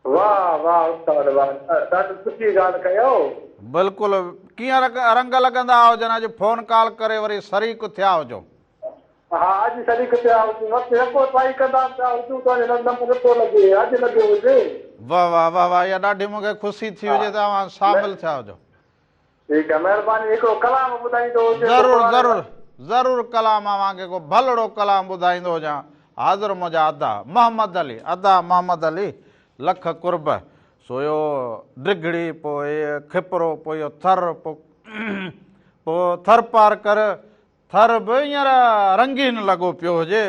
वाह वाह उस्ताद वाह ॾाढी सुठी ॻाल्हि कयो बिल्कुलु कीअं रंग लॻंदा हुजनि अॼु फ़ोन कॉल करे वरी शरीक थिया हुजो हा अॼु शरीक थिया हुजूं वक़्तु यको ट्राई कंदा पिया हुजूं तव्हांजो नंबर नथो लॻे अॼु लॻे हुजे वाह वाह वाह वाह इहा ॾाढी मूंखे ख़ुशी थी हुजे त तव्हां शामिलु थिया हुजो ठीकु आहे महिरबानी हिकिड़ो कलाम ॿुधाईंदो हुजे ज़रूरु ज़रूरु ज़रूरु कलाम तव्हांखे को भलड़ो कलाम ॿुधाईंदो हुजां हाज़िर मुंहिंजा अदा मोहम्मद अली अदा मोहम्मद अली लख कुर्ब सो इहो ड्रिगड़ी पोइ खिपरो पोइ इहो थर पोइ थर पार कर थर बि हींअर रंगीन लॻो पियो हुजे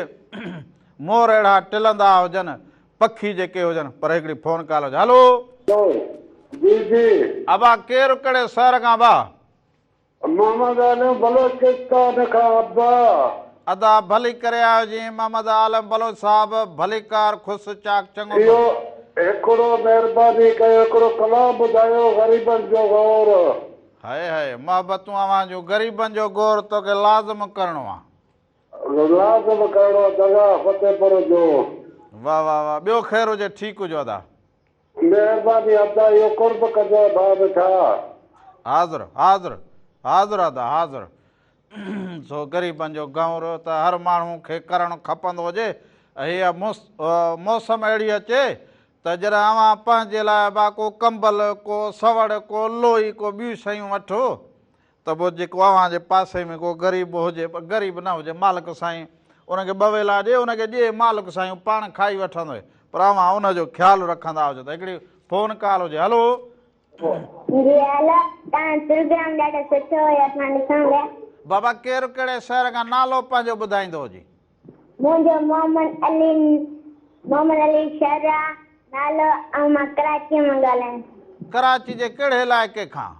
मोर अहिड़ा टिलंदा हुजनि पखी जेके हुजनि पर हिकिड़ी फ़ोन कॉल हुजे हलो जी जी अबा केरु कहिड़े शहर खां बा मोहम्मद आलम बलोचिस्तान खां अब्बा अदा भली करे आयो जी मोहम्मद आलम बलोच साहब भलीकार ख़ुशि चाक चङो इहो हिकिड़ो महिरबानी कयो हिकिड़ो कलाम ॿुधायो ग़रीबनि जो गौर हाय हाय मोहबतूं अव्हां जूं ग़रीबनि जो गौर तोखे लाज़िम करिणो आहे लाज़िम करिणो जॻह फतेहपुर जो वाह वाह वाह ॿियो ख़ैरु हुजे ठीकु हुजो अदा महिरबानी अदा इहो कुर्ब कजो भाउ बेठा हाज़िर हाज़िर हाज़िर अदा हाज़िर सो ग़रीबनि जो गौर त हर माण्हू खे करणु खपंदो हुजे हीअ मौसम अहिड़ी अचे त जॾहिं अव्हां पंहिंजे लाइ बा को कंबल को सवड़ को लोई को ॿियूं शयूं वठो त पोइ जेको अव्हां जे पासे में को ग़रीब हुजे ग़रीब न हुजे मालिक साईं उनखे ॿ वेला ॾिए उनखे ॾिए मालिक साईं पाण खाई वठंदो पर अव्हां उनजो ख़्यालु रखंदा हुजो त हिकिड़ी फ़ोन कॉल हुजे हलो बाबा केरु कहिड़े शहर खां नालो पंहिंजो ॿुधाईंदो हुजे मुंहिंजो मोहम्मद अली शहरा नालो ऐं मां कराची मां ॻाल्हायां कराची जे कहिड़े इलाइक़े खां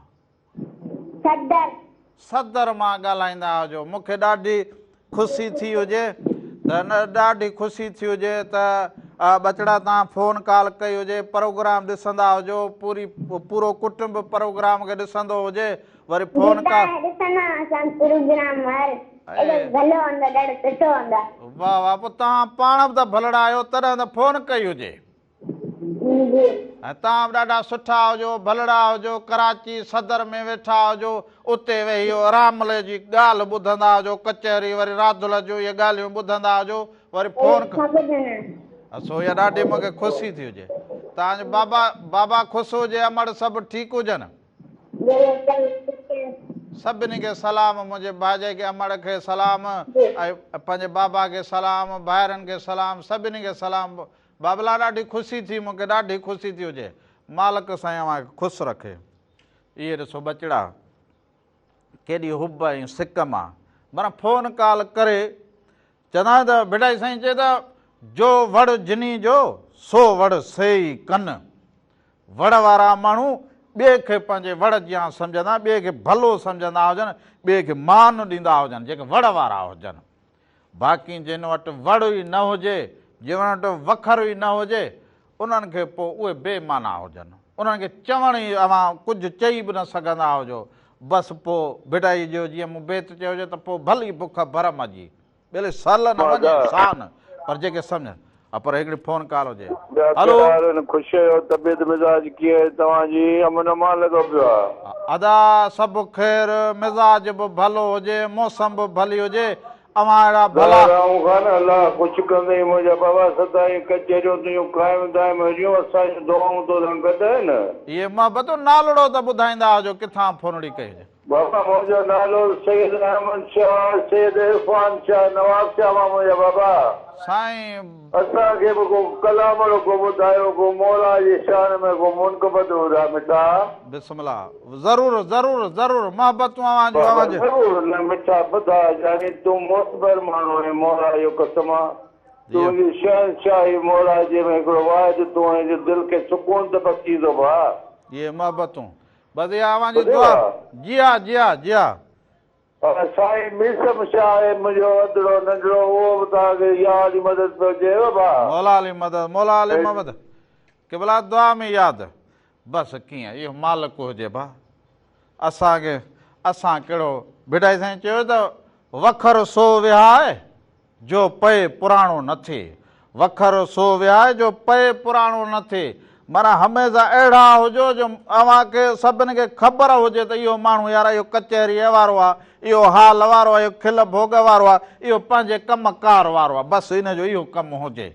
सदर मां ॻाल्हाईंदा हुजो मूंखे ॾाढी ख़ुशी थी हुजे त न ॾाढी ख़ुशी थी हुजे त बचड़ा तव्हां फ़ोन कॉल कई हुजे प्रोग्राम ॾिसंदा हुजो पूरो कुटुंब प्रोग्राम खे ॾिसंदो हुजे वरी फ़ोन कॉल वाह वाह पोइ तव्हां पाण बि त भलड़ा आहियो तॾहिं त फ़ोन कई हुजे ऐं तव्हां बि ॾाढा सुठा हुजो भलड़ा हुजो कराची सदर में वेठा हुजो उते वेही इहो रामले जी ॻाल्हि ॿुधंदा हुजो कचहरी वरी राधुल जो इहे ॻाल्हियूं ॿुधंदा हुजो वरी फ़ोन सो इहा ॾाढी मूंखे ख़ुशी थी हुजे तव्हांजो बाबा ख़ुशि हुजे अमड़ सभु ठीकु हुजनि सभिनी खे सलाम मुंहिंजे भाॼे खे अमड़ खे सलाम ऐं पंहिंजे बाबा खे सलाम भाइरनि खे सलाम सभिनी खे सलाम बाबला ॾाढी ख़ुशी थी मूंखे ॾाढी ख़ुशी थी हुजे मालिक साईं अव्हांखे ख़ुशि रखे इहे ॾिसो बचड़ा केॾी हुब ऐं सिक मां माना फ़ोन कॉल करे चवंदा त बेटा साईं चए त जो वड़ जिनी जो सो वड़ सेई कन वड़ वारा माण्हू ॿिए खे पंहिंजे वड़ जियां सम्झंदा ॿिए खे भलो सम्झंदा हुजनि ॿिए खे मान ॾींदा हुजनि जेके वड़ वारा हुजनि बाक़ी जिन वटि वड़ ई न हुजे जिन वटि वखर ई न हुजे उन्हनि खे पोइ उहे बेमाना हुजनि उन्हनि खे चवण ई अव्हां कुझु चई बि न सघंदा हुजो बसि पोइ भिटाई जो जीअं मूं बेत चयो हुजे त पोइ भली बुख भरम जी ॿिए सल न वञे सान पर जेके सम्झनि पर हिकिड़ी फ़ोन कॉल हुजे हलो ख़ुशि आहियो तबियत मिज़ाज कीअं तव्हांजी अमन अमान लॻो पियो आहे अदा सभु ख़ैरु मिज़ाज बि भलो हुजे मौसम बि भली हुजे अवां अहिड़ा भला रहूं खान अल्लाह कुझु कंदई मुंहिंजा बाबा सदाईं कचहरियूं तुंहिंजूं क़ाइमु दाइमु हुजियूं असांजूं दुआऊं तो गॾु आहिनि इहे मोहबत नालड़ो त ॿुधाईंदा हुजो किथां फोनड़ी कई हुजे बाबा मुंहिंजो नालो सैयद अहमद शाह सैयद इरफान शाह नवाब शाह मुंहिंजा बाबा साईं असांखे बि को कलाम को ॿुधायो को मौला जी शान में को मुनक़बत ॿुधा मिठा बिस्मिल्लाह ज़रूरु ज़रूरु ज़रूरु मोहबतूं अवां जूं अवां जूं ज़रूरु न मिठा ॿुधा यानी तूं मोतबर माण्हू आहीं मौला जो कसम आहे तुंहिंजी शहनशाही मौला जे में हिकिड़ो वाहिद तूं आहीं जो दिलि खे सुकून त बची थो भाउ ये मोहबतूं बस इहा अवां जी दुआ जी हा जी हा जी हा साईं मीसम शाह आहे मुंहिंजो अदड़ो नंढड़ो उहो बि तव्हांखे यादि जी मदद पियो चएव भाउ मौला अली मदद मौला अली मोहम्मद क़िबला दुआ में यादि बसि कीअं इहो मालिक हुजे भाउ असांखे असां कहिड़ो भिडाई साईं चयो त वखर सो विहाए जो पए पुराणो न थिए वखर सो विहाए जो पए पुराणो न थिए माना हमेशा अहिड़ा हुजो जो अव्हांखे सभिनी खे ख़बर हुजे त इहो माण्हू यार इहो कचहरीअ वारो आहे इहो हाल वारो आहे इहो खिल भोग वारो आहे इहो पंहिंजे कमकार वारो आहे बसि इन जो इहो कमु हुजे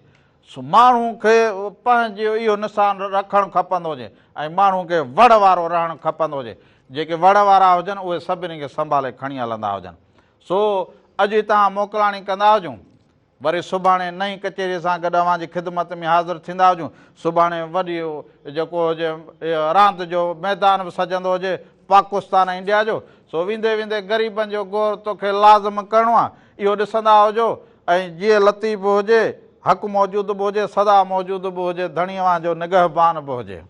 माण्हू खे पंहिंजो इहो निशान रखणु खपंदो हुजे ऐं माण्हू खे वड़ वारो रहणु खपंदो हुजे जेके वड़ वारा हुजनि उहे सभिनी खे संभाले खणी हलंदा हुजनि सो अॼु तव्हां मोकिलाणी कंदा हुजूं वरी सुभाणे नई कचहरीअ सां गॾु अव्हां जी ख़िदमत में हाज़िर थींदा हुजूं सुभाणे वॾी जेको हुजे रांदि जो मैदान बि सजंदो हुजे पाकिस्तान इंडिया जो सो वेंदे वेंदे ग़रीबनि जो गौर तोखे लाज़िम करिणो आहे इहो ॾिसंदा हुजो ऐं जीअं लतीफ़ हुजे हक़ मौजूदु बि हुजे सदा मौजूदु बि हुजे धणी अव्हां जो निगहबान बि हुजे